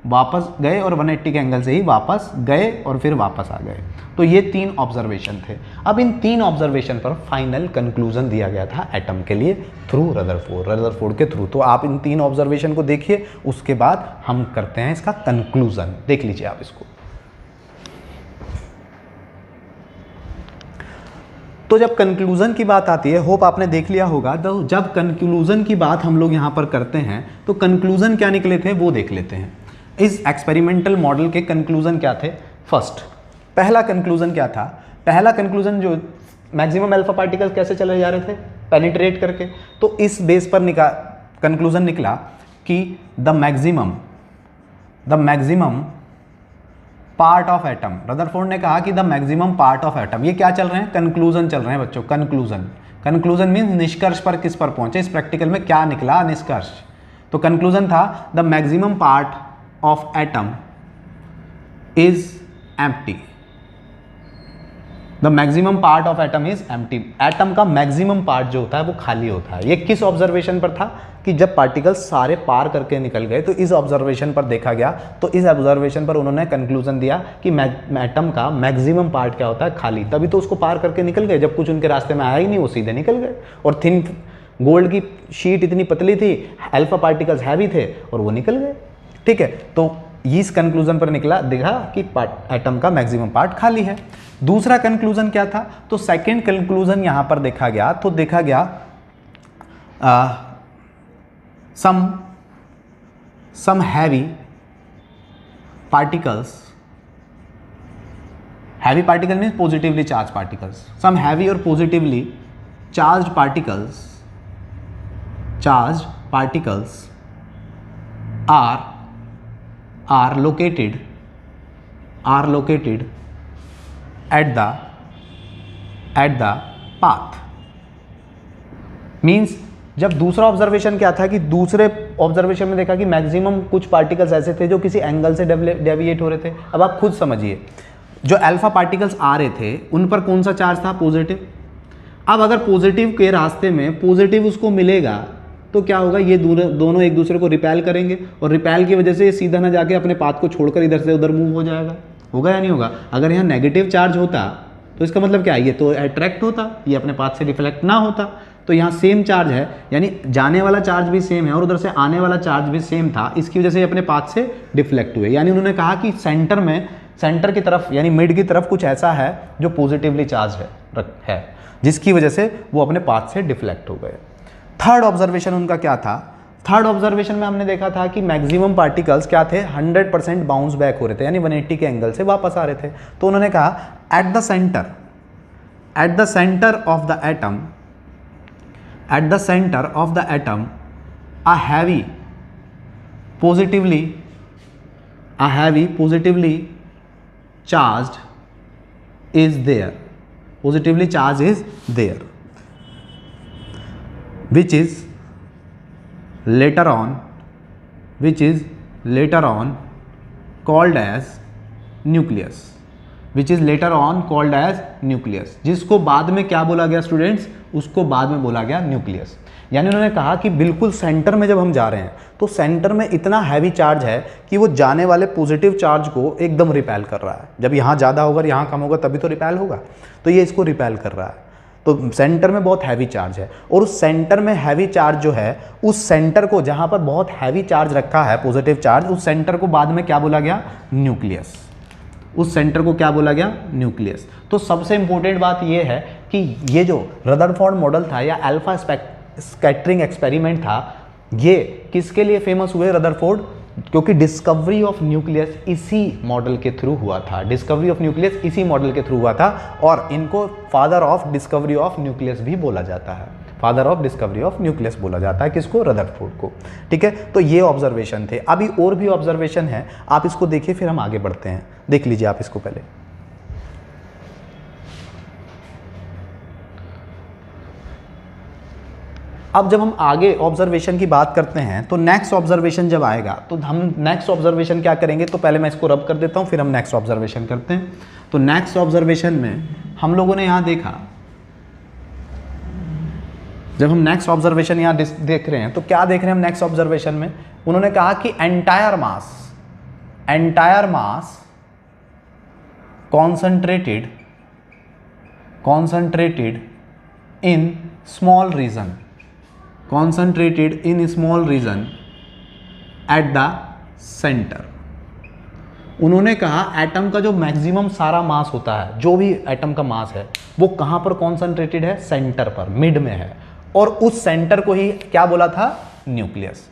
वापस गए और 180 के एंगल से ही वापस गए और फिर वापस आ गए। तो ये 3 ऑब्जर्वेशन थे। अब इन 3 ऑब्जर्वेशन पर फाइनल कंक्लूजन दिया गया था एटम के लिए थ्रू रदरफोर्ड के थ्रू। तो आप इन 3 ऑब्जर्वेशन को देखिए, उसके बाद हम करते हैं इसका कंक्लूजन। देख लीजिए आप इसको। तो जब कंक्लूजन की बात आती है, होप आपने देख लिया होगा, तो जब कंक्लूजन की बात हम लोग यहाँ पर करते हैं तो कंक्लूजन क्या निकले थे वो देख लेते हैं। इस एक्सपेरिमेंटल मॉडल के कंक्लूजन क्या थे? फर्स्ट, पहला कंक्लूजन क्या था? पहला कंक्लूजन जो मैक्सिमम अल्फा पार्टिकल्स कैसे चले जा रहे थे? पेनिट्रेट करके। तो इस बेस पर कंक्लूजन निकला कि the maximum part of atom, Rutherford ने कहा कि the maximum part of atom, ये क्या चल रहे हैं? कंक्लूजन चल रहे हैं बच्चों। कंक्लूजन मीन्स निष्कर्ष पर किस पर पहुंचे, इस प्रैक्टिकल में क्या निकला निष्कर्ष। तो कंक्लूजन था the maximum part of atom is empty. The maximum part of atom is empty. Atom का मैक्सिमम पार्ट जो होता है वो खाली होता है। ये किस ऑब्जर्वेशन पर था? कि जब पार्टिकल्स सारे पार करके निकल गए, तो इस ऑब्जर्वेशन पर देखा गया। तो इस ऑब्जर्वेशन पर उन्होंने कंक्लूजन दिया कि एटम का मैक्सिमम पार्ट क्या होता है? खाली। तभी तो उसको पार करके निकल गए। जब कुछ उनके रास्ते में आया ही नहीं, वो सीधे निकल गए। और थिन गोल्ड की शीट इतनी पतली थी, अल्फा पार्टिकल्स हैवी थे और वो निकल गए। ठीक है, तो इस कंक्लूजन पर निकला, देखा कि एटम का मैक्सिमम पार्ट खाली है। दूसरा कंक्लूजन क्या था, तो सेकंड कंक्लूजन यहां पर देखा गया, तो देखा गया some heavy particles means positively charged particles, some heavy or positively charged particles are located at the path। Means जब दूसरा ऑब्जर्वेशन क्या था कि दूसरे ऑब्जर्वेशन में देखा कि मैक्सिमम कुछ पार्टिकल्स ऐसे थे जो किसी एंगल से डेविएट हो रहे थे। अब आप खुद समझिए, जो अल्फा पार्टिकल्स आ रहे थे उन पर कौन सा चार्ज था, पॉजिटिव। अब अगर पॉजिटिव के रास्ते में पॉजिटिव उसको मिलेगा तो क्या होगा, ये दोनों एक दूसरे को रिपेल करेंगे और रिपेल की वजह से ये सीधा ना जाके अपने पाथ को छोड़कर इधर से उधर मूव हो जाएगा। होगा या नहीं होगा? अगर यहाँ नेगेटिव चार्ज होता तो इसका मतलब क्या है, ये तो अट्रैक्ट होता, ये अपने पाथ से रिफ्लेक्ट ना होता। तो यहाँ सेम चार्ज है, यानी जाने वाला चार्ज भी सेम है और उधर से आने वाला चार्ज भी सेम था, इसकी वजह से ये अपने पाथ से डिफ्लेक्ट हुए। यानी उन्होंने कहा कि सेंटर की तरफ यानी मिड की तरफ कुछ ऐसा है जो पॉजिटिवली चार्ज है जिसकी वजह से वो अपने पाथ से डिफ्लेक्ट हो गए। थर्ड ऑब्जर्वेशन उनका क्या था, थर्ड ऑब्जर्वेशन में हमने देखा था कि मैक्सिमम पार्टिकल्स क्या थे, 100% बाउंस बैक हो रहे थे, यानी 180 के एंगल से वापस आ रहे थे। तो उन्होंने कहा at the centre of the atom a heavy positively charged is there, which is later on called as nucleus, जिसको बाद में क्या बोला गया स्टूडेंट्स, उसको बाद में बोला गया न्यूक्लियस। यानी उन्होंने कहा कि बिल्कुल सेंटर में जब हम जा रहे हैं तो सेंटर में इतना हैवी चार्ज है कि वो जाने वाले पॉजिटिव चार्ज को एकदम रिपेल कर रहा है। जब यहाँ ज़्यादा होगा यहाँ कम होगा तभी तो रिपेल होगा, तो ये इसको रिपेल कर रहा है। तो सेंटर में बहुत हैवी चार्ज है और उस सेंटर में हैवी चार्ज जो है, उस सेंटर को जहाँ पर बहुत हैवी चार्ज रखा है, पॉजिटिव चार्ज, उस सेंटर को बाद में क्या बोला गया, न्यूक्लियस। उस सेंटर को क्या बोला गया, न्यूक्लियस। तो सबसे इंपॉर्टेंट बात यह है कि ये जो रदरफोर्ड मॉडल था या अल्फा स्कैटरिंग एक्सपेरिमेंट था, ये किसके लिए फेमस हुए रदरफोर्ड, क्योंकि डिस्कवरी ऑफ न्यूक्लियस इसी मॉडल के थ्रू हुआ था। और इनको father of discovery of nucleus भी बोला जाता है, किसको, रदरफोर्ड को। ठीक है, तो ये ऑब्जर्वेशन थे। अभी और भी ऑब्जर्वेशन है, आप इसको देखिए फिर हम आगे बढ़ते हैं। देख लीजिए आप इसको पहले। अब जब हम आगे ऑब्जर्वेशन की बात करते हैं तो नेक्स्ट ऑब्जर्वेशन जब आएगा तो हम नेक्स्ट ऑब्जर्वेशन क्या करेंगे, तो पहले मैं इसको रब कर देता हूं फिर हम नेक्स्ट ऑब्जर्वेशन करते हैं। तो नेक्स्ट ऑब्जर्वेशन में हम लोगों ने यहां देखा, जब हम नेक्स्ट ऑब्जर्वेशन यहां देख रहे हैं तो क्या देख रहे हैं हम नेक्स्ट ऑब्जर्वेशन में, उन्होंने कहा कि entire mass concentrated in small region at the center। उन्होंने कहा एटम का जो मैक्सिमम सारा मास होता है, जो भी एटम का मास है, वो कहां पर कॉन्सेंट्रेटेड है, सेंटर पर, मिड में है। और उस सेंटर को ही क्या बोला था, न्यूक्लियस।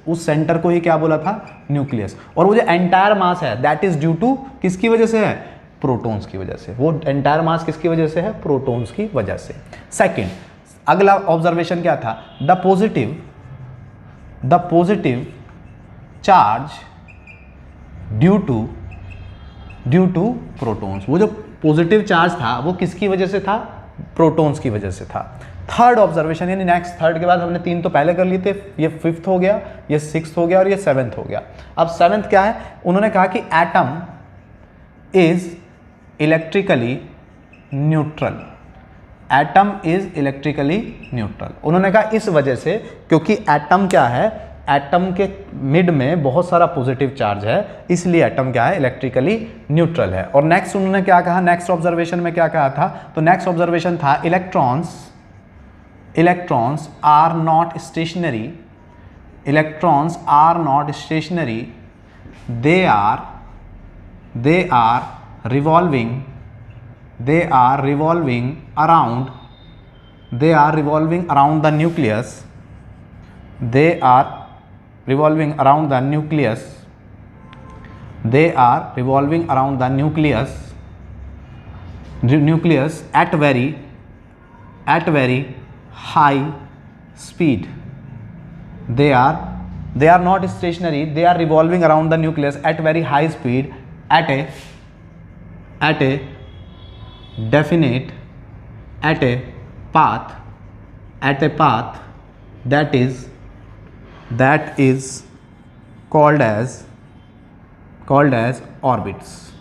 और वो जो एंटायर मास है दैट इज ड्यू टू किसकी वजह से है, प्रोटॉन्स की वजह से। वो एंटायर मास किसकी वजह से है, प्रोटॉन्स की वजह से। सेकंड, अगला ऑब्जर्वेशन क्या था, the positive charge due to protons. वो जो पॉजिटिव चार्ज था वो किसकी वजह से था, प्रोटॉन्स की वजह से था। थर्ड ऑब्जर्वेशन, यानी नेक्स्ट थर्ड के बाद हमने 3 तो पहले कर लिए थे, ये 5th हो गया, ये 6th हो गया और ये 7th हो गया। अब 7th क्या है, उन्होंने कहा कि एटम इज इलेक्ट्रिकली न्यूट्रल। उन्होंने कहा इस वजह से, क्योंकि एटम क्या है, एटम के मिड में बहुत सारा पॉजिटिव चार्ज है, इसलिए एटम क्या है, इलेक्ट्रिकली न्यूट्रल है। और नेक्स्ट उन्होंने क्या कहा, नेक्स्ट ऑब्जर्वेशन में क्या कहा था, तो नेक्स्ट ऑब्जर्वेशन था electrons are not stationary, electrons are not stationary, they are revolving, they are revolving around, they are revolving around the nucleus, they are revolving around the nucleus, they are revolving around the nucleus at very high speed. They are not stationary, they are revolving around the nucleus at very high speed at a definite path that is called as orbits,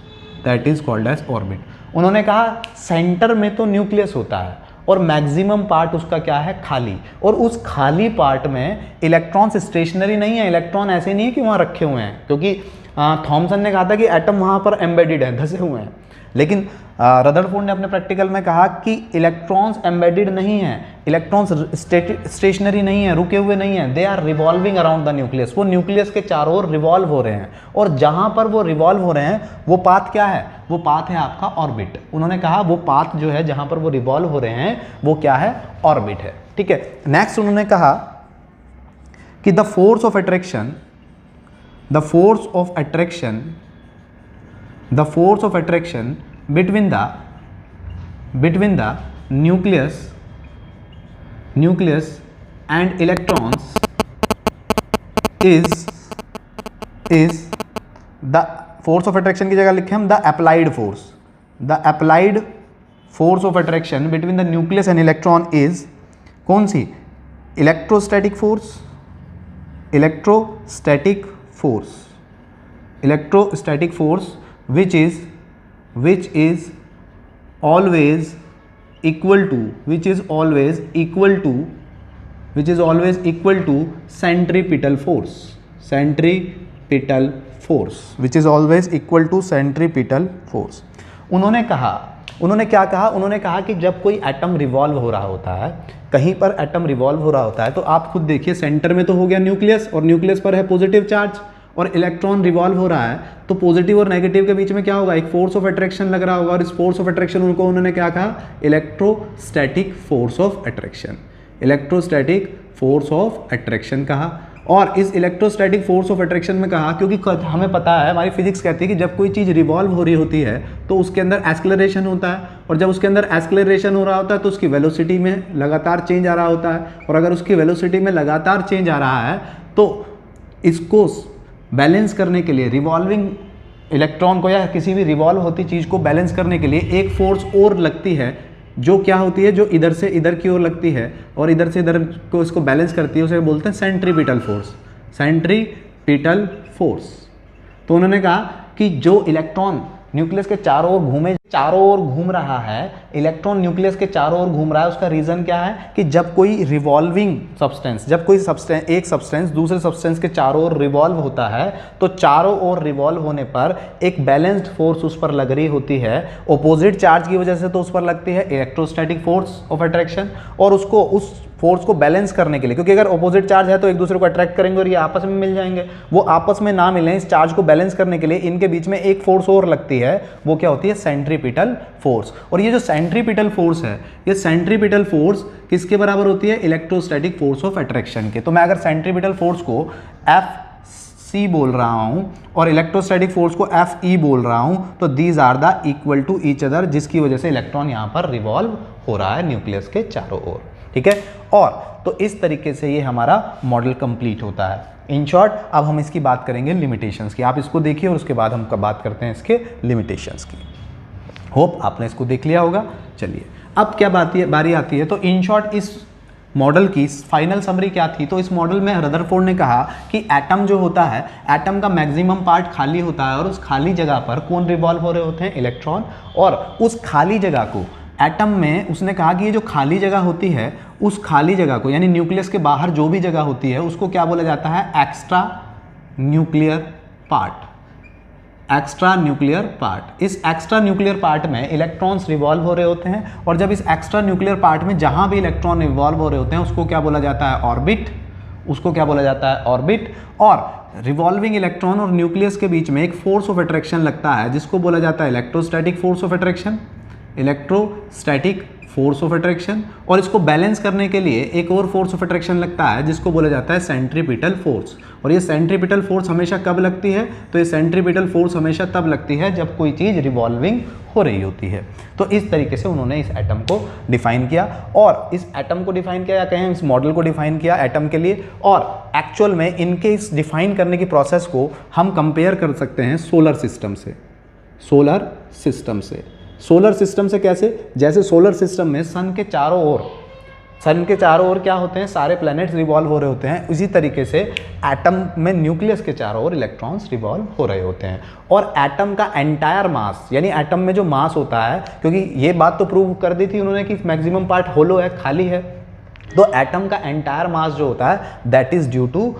that is called as orbit. उन्होंने कहा centre में तो nucleus होता है और maximum part उसका क्या है, खाली, और उस खाली पार्ट में इलेक्ट्रॉन्स स्टेशनरी नहीं है, इलेक्ट्रॉन ऐसे नहीं है कि वहाँ रखे हुए हैं, क्योंकि थॉमसन ने कहा था कि एटम वहाँ पर एम्बेडेड है, धसे हुए हैं, लेकिन रदरफोर्ड ने अपने प्रैक्टिकल में कहा कि इलेक्ट्रॉन्स एम्बेडेड नहीं है, इलेक्ट्रॉन्स स्टेशनरी नहीं है, रुके हुए नहीं है, they are revolving around the nucleus, वो न्यूक्लियस के चारों ओर रिवॉल्व हो रहे हैं, और जहां पर वो रिवॉल्व हो रहे हैं वो पाथ क्या है, वो पाथ है आपका ऑर्बिट। उन्होंने कहा वो पाथ जो है जहां पर वो रिवॉल्व हो रहे हैं वो क्या है, ऑर्बिट है। ठीक है, नेक्स्ट उन्होंने कहा कि the force of attraction between the nucleus and electrons is the force of attraction की जगह लिखे हम the applied force of attraction between the nucleus and electron is कौन सी, electrostatic force which is always equal to centripetal force, which is always equal to centripetal force। उन्होंने क्या कहा, उन्होंने कहा कि जब कोई एटम रिवॉल्व हो रहा होता है, कहीं पर एटम रिवॉल्व हो रहा होता है, तो आप खुद देखिए सेंटर में तो हो गया न्यूक्लियस, और न्यूक्लियस पर है पॉजिटिव चार्ज, और इलेक्ट्रॉन रिवॉल्व हो रहा है, तो पॉजिटिव और नेगेटिव के बीच में क्या होगा, एक फोर्स ऑफ अट्रैक्शन लग रहा होगा, और इस फोर्स ऑफ अट्रैक्शन उन्होंने क्या कहा, इलेक्ट्रोस्टैटिक फोर्स ऑफ अट्रैक्शन कहा। और इस इलेक्ट्रोस्टैटिक फोर्स ऑफ अट्रैक्शन में कहा, क्योंकि हमें पता है, हमारी फिजिक्स कहती है कि जब कोई चीज़ रिवॉल्व हो रही होती है तो उसके अंदर एक्सेलरेशन होता है, और जब उसके अंदर एक्सेलरेशन हो रहा होता है तो उसकी वेलोसिटी में लगातार चेंज आ रहा होता है, और अगर उसकी वेलोसिटी में लगातार चेंज आ रहा है तो इसको बैलेंस करने के लिए, रिवॉल्विंग इलेक्ट्रॉन को या किसी भी रिवॉल्व होती चीज़ को बैलेंस करने के लिए एक फोर्स और लगती है, जो क्या होती है, जो इधर से इधर की ओर लगती है और इधर से इधर को इसको बैलेंस करती है, उसे बोलते हैं सेंट्रीपिटल फोर्स। तो उन्होंने कहा कि जो इलेक्ट्रॉन न्यूक्लियस के चारों ओर घूम रहा है, इलेक्ट्रॉन न्यूक्लियस के चारों ओर घूम रहा है, उसका रीज़न क्या है कि जब कोई रिवॉल्विंग सब्सटेंस, एक सब्सटेंस दूसरे सब्सटेंस के चारों ओर रिवॉल्व होता है, तो चारों ओर रिवॉल्व होने पर एक बैलेंस्ड फोर्स उस पर लग रही होती है, ऑपोजिट चार्ज की वजह से तो उस पर लगती है इलेक्ट्रोस्टैटिक फोर्स ऑफ अट्रैक्शन, और उसको उस फोर्स को बैलेंस करने के लिए, क्योंकि अगर ऑपोजिट चार्ज है तो एक दूसरे को अट्रैक्ट करेंगे और ये आपस में मिल जाएंगे, वो आपस में ना मिलें, इस चार्ज को बैलेंस करने के लिए इनके बीच में एक फोर्स और लगती है, वो क्या होती है, सेंट्रीपिटल फोर्स। और ये जो सेंट्रीपिटल फोर्स है, ये सेंट्रीपिटल फोर्स किसके बराबर होती है, इलेक्ट्रोस्टैटिक फोर्स ऑफ अट्रैक्शन के। तो मैं अगर सेंट्रीपिटल फोर्स को Fc बोल रहा हूं और इलेक्ट्रोस्टैटिक फोर्स को Fe बोल रहा हूं, तो these are the equal to each other, जिसकी वजह से इलेक्ट्रॉन यहां पर रिवॉल्व हो रहा है न्यूक्लियस के चारों ओर। ठीक है, और तो इस तरीके से ये हमारा मॉडल कंप्लीट होता है। इन शॉर्ट, अब हम इसकी बात करेंगे लिमिटेशंस की। आप इसको देखिए और उसके बाद हम बात करते हैं इसके लिमिटेशंस की। होप आपने इसको देख लिया होगा। चलिए, अब क्या बारी आती है, तो इन शॉर्ट इस मॉडल की फाइनल समरी क्या थी, तो इस मॉडल में रदरफोर्ड ने कहा कि एटम जो होता है, एटम का मैक्सिमम पार्ट खाली होता है, और उस खाली जगह पर कौन रिवॉल्व हो रहे होते हैं, इलेक्ट्रॉन। और उस खाली जगह को एटम में उसने कहा कि ये जो खाली जगह होती है, उस खाली जगह को, यानी न्यूक्लियस के बाहर जो भी जगह होती है, उसको क्या बोला जाता है, extra nuclear part. Extra nuclear part. इस एक्स्ट्रा न्यूक्लियर पार्ट में इलेक्ट्रॉन्स रिवॉल्व हो रहे होते हैं, और जब इस एक्स्ट्रा न्यूक्लियर पार्ट में जहां भी इलेक्ट्रॉन रिवॉल्व हो रहे होते हैं उसको क्या बोला जाता है, ऑर्बिट। उसको क्या बोला जाता है, ऑर्बिट। और रिवॉल्विंग इलेक्ट्रॉन और न्यूक्लियस के बीच में एक फोर्स ऑफ अट्रैक्शन लगता है जिसको बोला जाता है electrostatic force of attraction, electrostatic force of attraction. और इसको बैलेंस करने के लिए एक और फोर्स ऑफ अट्रैक्शन लगता है जिसको बोला जाता है सेंट्रीपिटल फोर्स। और ये सेंट्रीपिटल फोर्स हमेशा कब लगती है, तो ये सेंट्रीपिटल फोर्स हमेशा तब लगती है जब कोई चीज़ रिवॉल्विंग हो रही होती है। तो इस तरीके से उन्होंने इस एटम को डिफाइन किया, और इस एटम को डिफाइन किया या कहें इस मॉडल को डिफाइन किया एटम के लिए। और एक्चुअल में इनके इस डिफाइन करने की प्रोसेस को हम कंपेयर कर सकते हैं सोलर सिस्टम से। सोलर सिस्टम से, सोलर सिस्टम से कैसे, जैसे सोलर सिस्टम में सन के चारों ओर क्या होते हैं, सारे प्लैनेट्स रिवॉल्व हो रहे होते हैं। इसी तरीके से एटम में न्यूक्लियस के चारों ओर इलेक्ट्रॉन्स रिवॉल्व हो रहे होते हैं। और एटम का एंटायर मास, यानी एटम में जो मास होता है, क्योंकि ये बात तो प्रूव कर दी थी उन्होंने कि मैक्सिमम पार्ट होलो है, खाली है, तो एटम का एंटायर मास जो होता है that is due to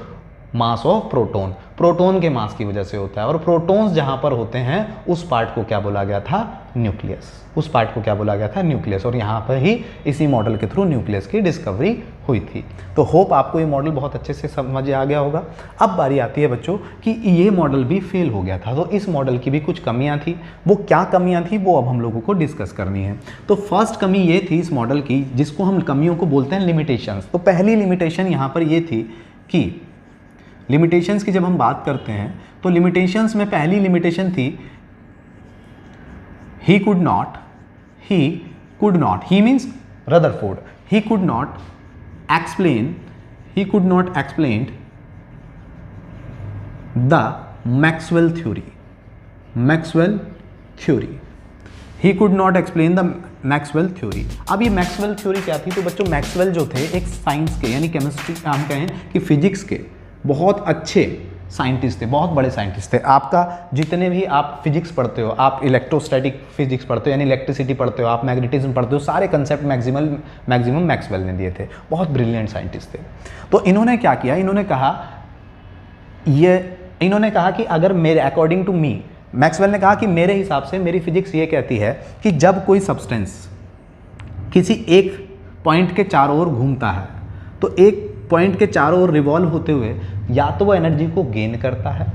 mass of proton. Proton के मास की वजह से होता है। और प्रोटॉन्स जहां पर होते हैं उस पार्ट को क्या बोला गया था, न्यूक्लियस। उस पार्ट को क्या बोला गया था, न्यूक्लियस। और यहाँ पर ही इसी मॉडल के थ्रू न्यूक्लियस की डिस्कवरी हुई थी। तो होप आपको ये मॉडल बहुत अच्छे से समझ आ गया होगा। अब बारी आती है बच्चों कि ये मॉडल भी फेल हो गया था, तो इस मॉडल की भी कुछ कमियां थी। वो क्या कमियां थी वो अब हम लोगों को डिस्कस करनी है। तो फर्स्ट कमी ये थी इस मॉडल की, जिसको हम कमियों को बोलते हैं लिमिटेशंस। तो पहली लिमिटेशन यहाँ पर ये थी कि लिमिटेशंस की जब हम बात करते हैं तो लिमिटेशंस में पहली लिमिटेशन थी he could not, he means Rutherford, he could not explain the Maxwell theory. He could not explain the Maxwell theory. अब ये Maxwell theory क्या थी, तो बच्चों Maxwell जो थे एक साइंस के, यानी केमिस्ट्री हम कहें कि फिजिक्स के बहुत अच्छे साइंटिस्ट थे, बहुत बड़े साइंटिस्ट थे। आपका जितने भी आप फिजिक्स पढ़ते हो, आप इलेक्ट्रोस्टैटिक फिजिक्स पढ़ते हो यानी इलेक्ट्रिसिटी पढ़ते हो, आप मैग्नेटिज्म पढ़ते हो, सारे कंसेप्ट मैक्सिमम मैक्सवेल ने दिए थे। बहुत ब्रिलियंट साइंटिस्ट थे। तो इन्होंने क्या किया, इन्होंने कहा कि अगर मेरे अकॉर्डिंग टू मी, मैक्सवेल ने कहा कि मेरे हिसाब से मेरी फिजिक्स ये कहती है कि जब कोई सब्सटेंस किसी एक पॉइंट के चारों ओर घूमता है तो एक पॉइंट के चारों ओर रिवॉल्व होते हुए या तो वो एनर्जी को गेन करता है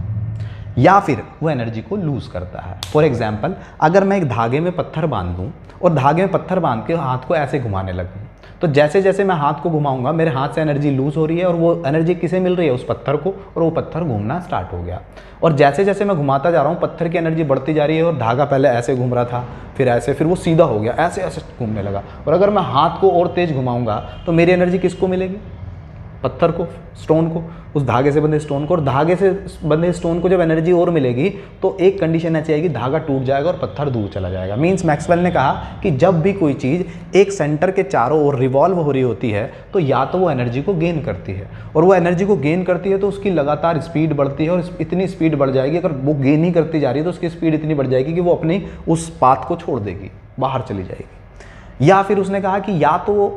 या फिर वो एनर्जी को लूज करता है। फॉर एग्जाम्पल, अगर मैं एक धागे में पत्थर बांध दूँ और धागे में पत्थर बांध के हाथ को ऐसे घुमाने लगूँ, तो जैसे जैसे मैं हाथ को घुमाऊंगा मेरे हाथ से एनर्जी लूज हो रही है और वो एनर्जी किसे मिल रही है, उस पत्थर को, और वो पत्थर घूमना स्टार्ट हो गया। और जैसे जैसे मैं घुमाता जा रहा हूँ पत्थर की एनर्जी बढ़ती जा रही है और धागा पहले ऐसे घूम रहा था, फिर ऐसे, फिर वो सीधा हो गया, ऐसे ऐसे घूमने लगा। और अगर मैं हाथ को और तेज घुमाऊंगा तो मेरी एनर्जी किसको मिलेगी, पत्थर को, स्टोन को, उस धागे से बंधे स्टोन को। और धागे से बंधे स्टोन को जब एनर्जी और मिलेगी तो एक कंडीशन ऐसी आएगी, धागा टूट जाएगा और पत्थर दूर चला जाएगा। मींस मैक्सवेल ने कहा कि जब भी कोई चीज़ एक सेंटर के चारों ओर रिवॉल्व हो रही होती है तो या तो वो एनर्जी को गेन करती है, और वो एनर्जी को गेन करती है तो उसकी लगातार स्पीड बढ़ती है, और इतनी स्पीड बढ़ जाएगी, अगर वो गेन ही करती जा रही है तो उसकी स्पीड इतनी बढ़ जाएगी कि वो अपनी उस पाथ को छोड़ देगी, बाहर चली जाएगी। या फिर उसने कहा कि या तो वो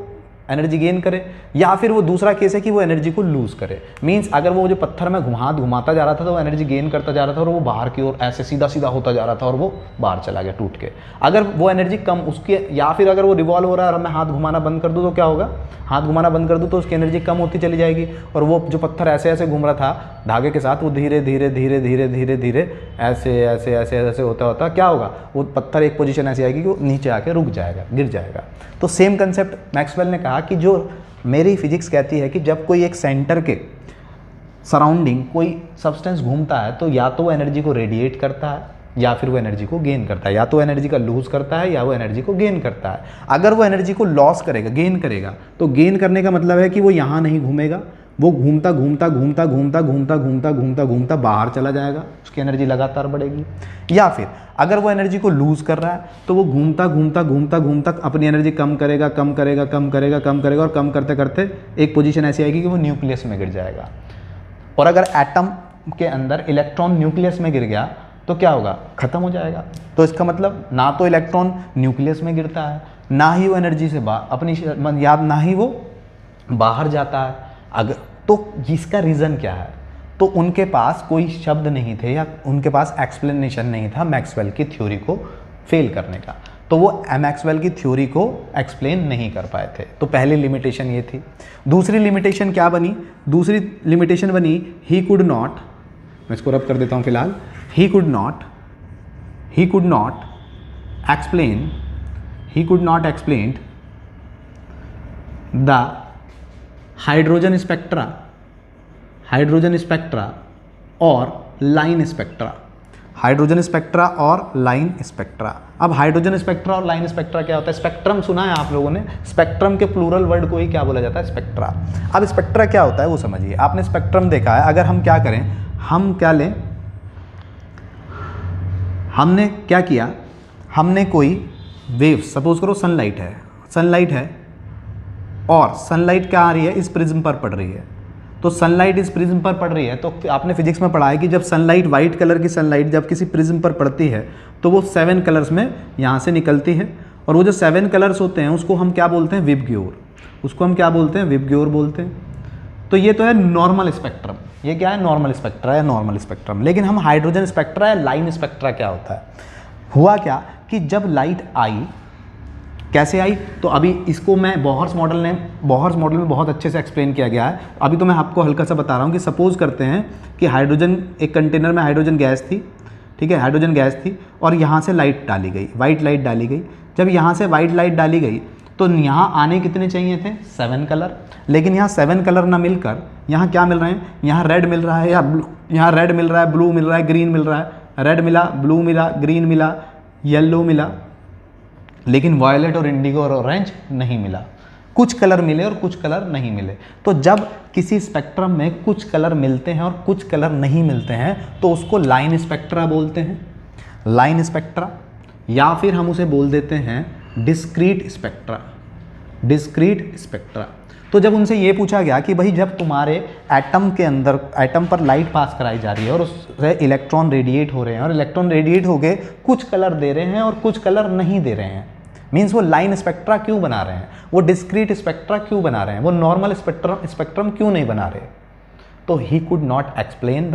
एनर्जी गेन करे या फिर वो दूसरा केस है कि वो एनर्जी को लूज करे। मींस अगर वो जो पत्थर में हाथ घुमाता जा रहा था तो वो एनर्जी गेन करता जा रहा था और वो बाहर की ओर ऐसे सीधा सीधा होता जा रहा था और वो बाहर चला गया टूट के। अगर वो एनर्जी कम उसकी, या फिर अगर वो रिवॉल्व हो रहा है और मैं हाथ घुमाना बंद कर दूँ तो क्या होगा, हाथ घुमाना बंद कर दूँ तो उसकी एनर्जी कम होती चली जाएगी, और वो जो पत्थर ऐसे ऐसे घूम रहा था धागे के साथ वो धीरे धीरे धीरे धीरे धीरे धीरे ऐसे ऐसे ऐसे ऐसे होता होता क्या होगा, वो पत्थर एक पोजीशन ऐसी आएगी कि वो नीचे आके रुक जाएगा, गिर जाएगा। तो सेम कंसेप्ट मैक्सवेल ने कहा कि जो मेरी फिजिक्स कहती है कि जब कोई एक सेंटर के सराउंडिंग कोई सब्सटेंस घूमता है तो या तो वो एनर्जी को रेडिएट करता है या फिर वो एनर्जी को गेन करता है, या तो एनर्जी का लूज करता है या वो एनर्जी को गेन करता है। अगर वो एनर्जी को लॉस करेगा, गेन करेगा, तो गेन करने का मतलब है कि वो यहाँ नहीं घूमेगा, वो घूमता घूमता घूमता घूमता घूमता घूमता घूमता घूमता बाहर चला जाएगा, उसकी एनर्जी लगातार बढ़ेगी। या फिर अगर वो एनर्जी को लूज कर रहा है तो वो घूमता घूमता घूमता घूमता अपनी एनर्जी कम करेगा कम करेगा कम करेगा कम करेगा, और कम करते करते एक पोजीशन ऐसी आएगी कि वो न्यूक्लियस में गिर जाएगा। और अगर एटम के अंदर इलेक्ट्रॉन न्यूक्लियस में गिर गया तो क्या होगा, खत्म हो जाएगा। तो इसका मतलब ना तो इलेक्ट्रॉन न्यूक्लियस में गिरता है, ना ही वो एनर्जी से ना ही वो बाहर जाता है। अगर तो इसका रीज़न क्या है, तो उनके पास कोई शब्द नहीं थे या उनके पास एक्सप्लेनेशन नहीं था मैक्सवेल की थ्योरी को फेल करने का, तो वो मैक्सवेल की थ्योरी को एक्सप्लेन नहीं कर पाए थे। तो पहली लिमिटेशन ये थी। दूसरी लिमिटेशन क्या बनी? दूसरी लिमिटेशन बनी ही कुड नॉट, मैं इसको रब कर देता हूँ फिलहाल, he could not explain the hydrogen spectra और लाइन स्पेक्ट्रा। हाइड्रोजन स्पेक्ट्रा और लाइन स्पेक्ट्रा। अब हाइड्रोजन स्पेक्ट्रा और लाइन स्पेक्ट्रा क्या होता है? स्पेक्ट्रम सुना है आप लोगों ने? स्पेक्ट्रम के प्लूरल वर्ड को ही क्या बोला जाता है? स्पेक्ट्रा। अब स्पेक्ट्रा क्या होता है वो समझिए। आपने स्पेक्ट्रम देखा है। अगर हम क्या करें, हम क्या लें, हमने क्या किया, हमने कोई वेव, सपोज करो सनलाइट है और सनलाइट क्या आ रही है? इस प्रिज्म पर पड़ रही है। तो सनलाइट इस प्रिज्म पर पड़ रही है, तो आपने फिजिक्स में पढ़ा है कि जब सनलाइट, वाइट कलर की सनलाइट जब किसी प्रिज्म पर पड़ती है तो वो 7 कलर्स में यहाँ से निकलती है, और वो जो 7 कलर्स होते हैं उसको हम क्या बोलते हैं? विबग्योर। उसको हम क्या बोलते हैं? विबग्योर बोलते हैं। तो ये तो है नॉर्मल स्पेक्ट्रम। ये क्या है? नॉर्मल स्पेक्ट्रा या नॉर्मल स्पेक्ट्रम। लेकिन हम हाइड्रोजन स्पेक्ट्रा या लाइन स्पेक्ट्रा क्या होता है? हुआ क्या कि जब लाइट आई, कैसे आई? तो अभी इसको मैं बोहर्स मॉडल में बहुत अच्छे से एक्सप्लेन किया गया है। अभी तो मैं आपको हल्का सा बता रहा हूँ कि सपोज करते हैं कि हाइड्रोजन, एक कंटेनर में हाइड्रोजन गैस थी, ठीक है, हाइड्रोजन गैस थी, और यहाँ से लाइट डाली गई, वाइट लाइट डाली गई। जब यहाँ से वाइट लाइट डाली गई तो यहाँ आने कितने चाहिए थे? 7 कलर। लेकिन यहाँ 7 कलर ना मिलकर यहाँ क्या मिल रहे हैं? यहाँ रेड मिल रहा है, या यहाँ रेड मिल रहा है, ब्लू मिल रहा है, ग्रीन मिल रहा है। रेड मिला, ब्लू मिला, ग्रीन मिला, येलो मिला, लेकिन वायलेट और इंडिगो और ऑरेंज नहीं मिला। कुछ कलर मिले और कुछ कलर नहीं मिले। तो जब किसी स्पेक्ट्रम में कुछ कलर मिलते हैं और कुछ कलर नहीं मिलते हैं तो उसको लाइन स्पेक्ट्रा बोलते हैं, लाइन स्पेक्ट्रा, या फिर हम उसे बोल देते हैं डिस्क्रीट स्पेक्ट्रा, डिस्क्रीट स्पेक्ट्रा। तो जब उनसे ये पूछा गया कि भाई जब तुम्हारे एटम के अंदर, एटम पर लाइट पास कराई जा रही है और उससे इलेक्ट्रॉन रेडिएट हो रहे हैं, और इलेक्ट्रॉन रेडिएट होके कुछ कलर दे रहे हैं और कुछ कलर नहीं दे रहे हैं, मीन्स वो लाइन स्पेक्ट्रा क्यों बना रहे हैं? वो डिस्क्रीट स्पेक्ट्रा क्यों बना रहे हैं? वो नॉर्मल स्पेक्ट्रम क्यों नहीं बना रहे? तो he could not explain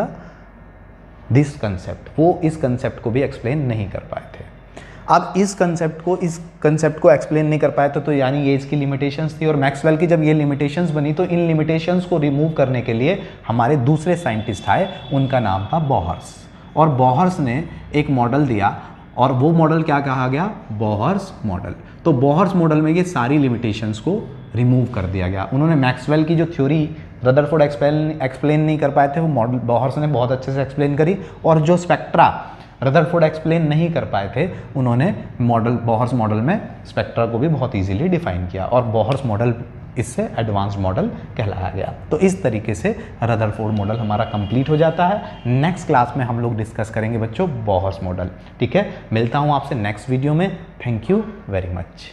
this concept. वो इस कंसेप्ट को भी एक्सप्लेन नहीं कर पाए थे। अब इस कंसेप्ट को एक्सप्लेन नहीं कर पाए तो यानी ये इसकी लिमिटेशंस थी। और मैक्सवेल की जब ये लिमिटेशंस बनी तो इन लिमिटेशंस को रिमूव करने के लिए हमारे दूसरे साइंटिस्ट आए, उनका नाम था बोहर्स। और बोहर्स ने एक मॉडल दिया, और वो मॉडल क्या कहा गया? Bohr's model. तो बोहर्स मॉडल में ये सारी लिमिटेशंस को रिमूव कर दिया गया। उन्होंने मैक्सवेल की जो थ्योरी रदरफोर्ड एक्सप्लेन नहीं कर पाए थे, वो मॉडल बोहर्स ने बहुत अच्छे से एक्सप्लेन करी। और जो स्पेक्ट्रा रदरफोर्ड एक्सप्लेन नहीं कर पाए थे, उन्होंने बोहर्स मॉडल में स्पेक्ट्रा को भी बहुत ईजिली डिफाइन किया, और बोहर्स मॉडल इससे एडवांस्ड मॉडल कहलाया गया। तो इस तरीके से रदरफोर्ड मॉडल हमारा कंप्लीट हो जाता है। नेक्स्ट क्लास में हम लोग डिस्कस करेंगे बच्चों बोहर्स मॉडल। ठीक है, मिलता हूँ आपसे नेक्स्ट वीडियो में। Thank you very much.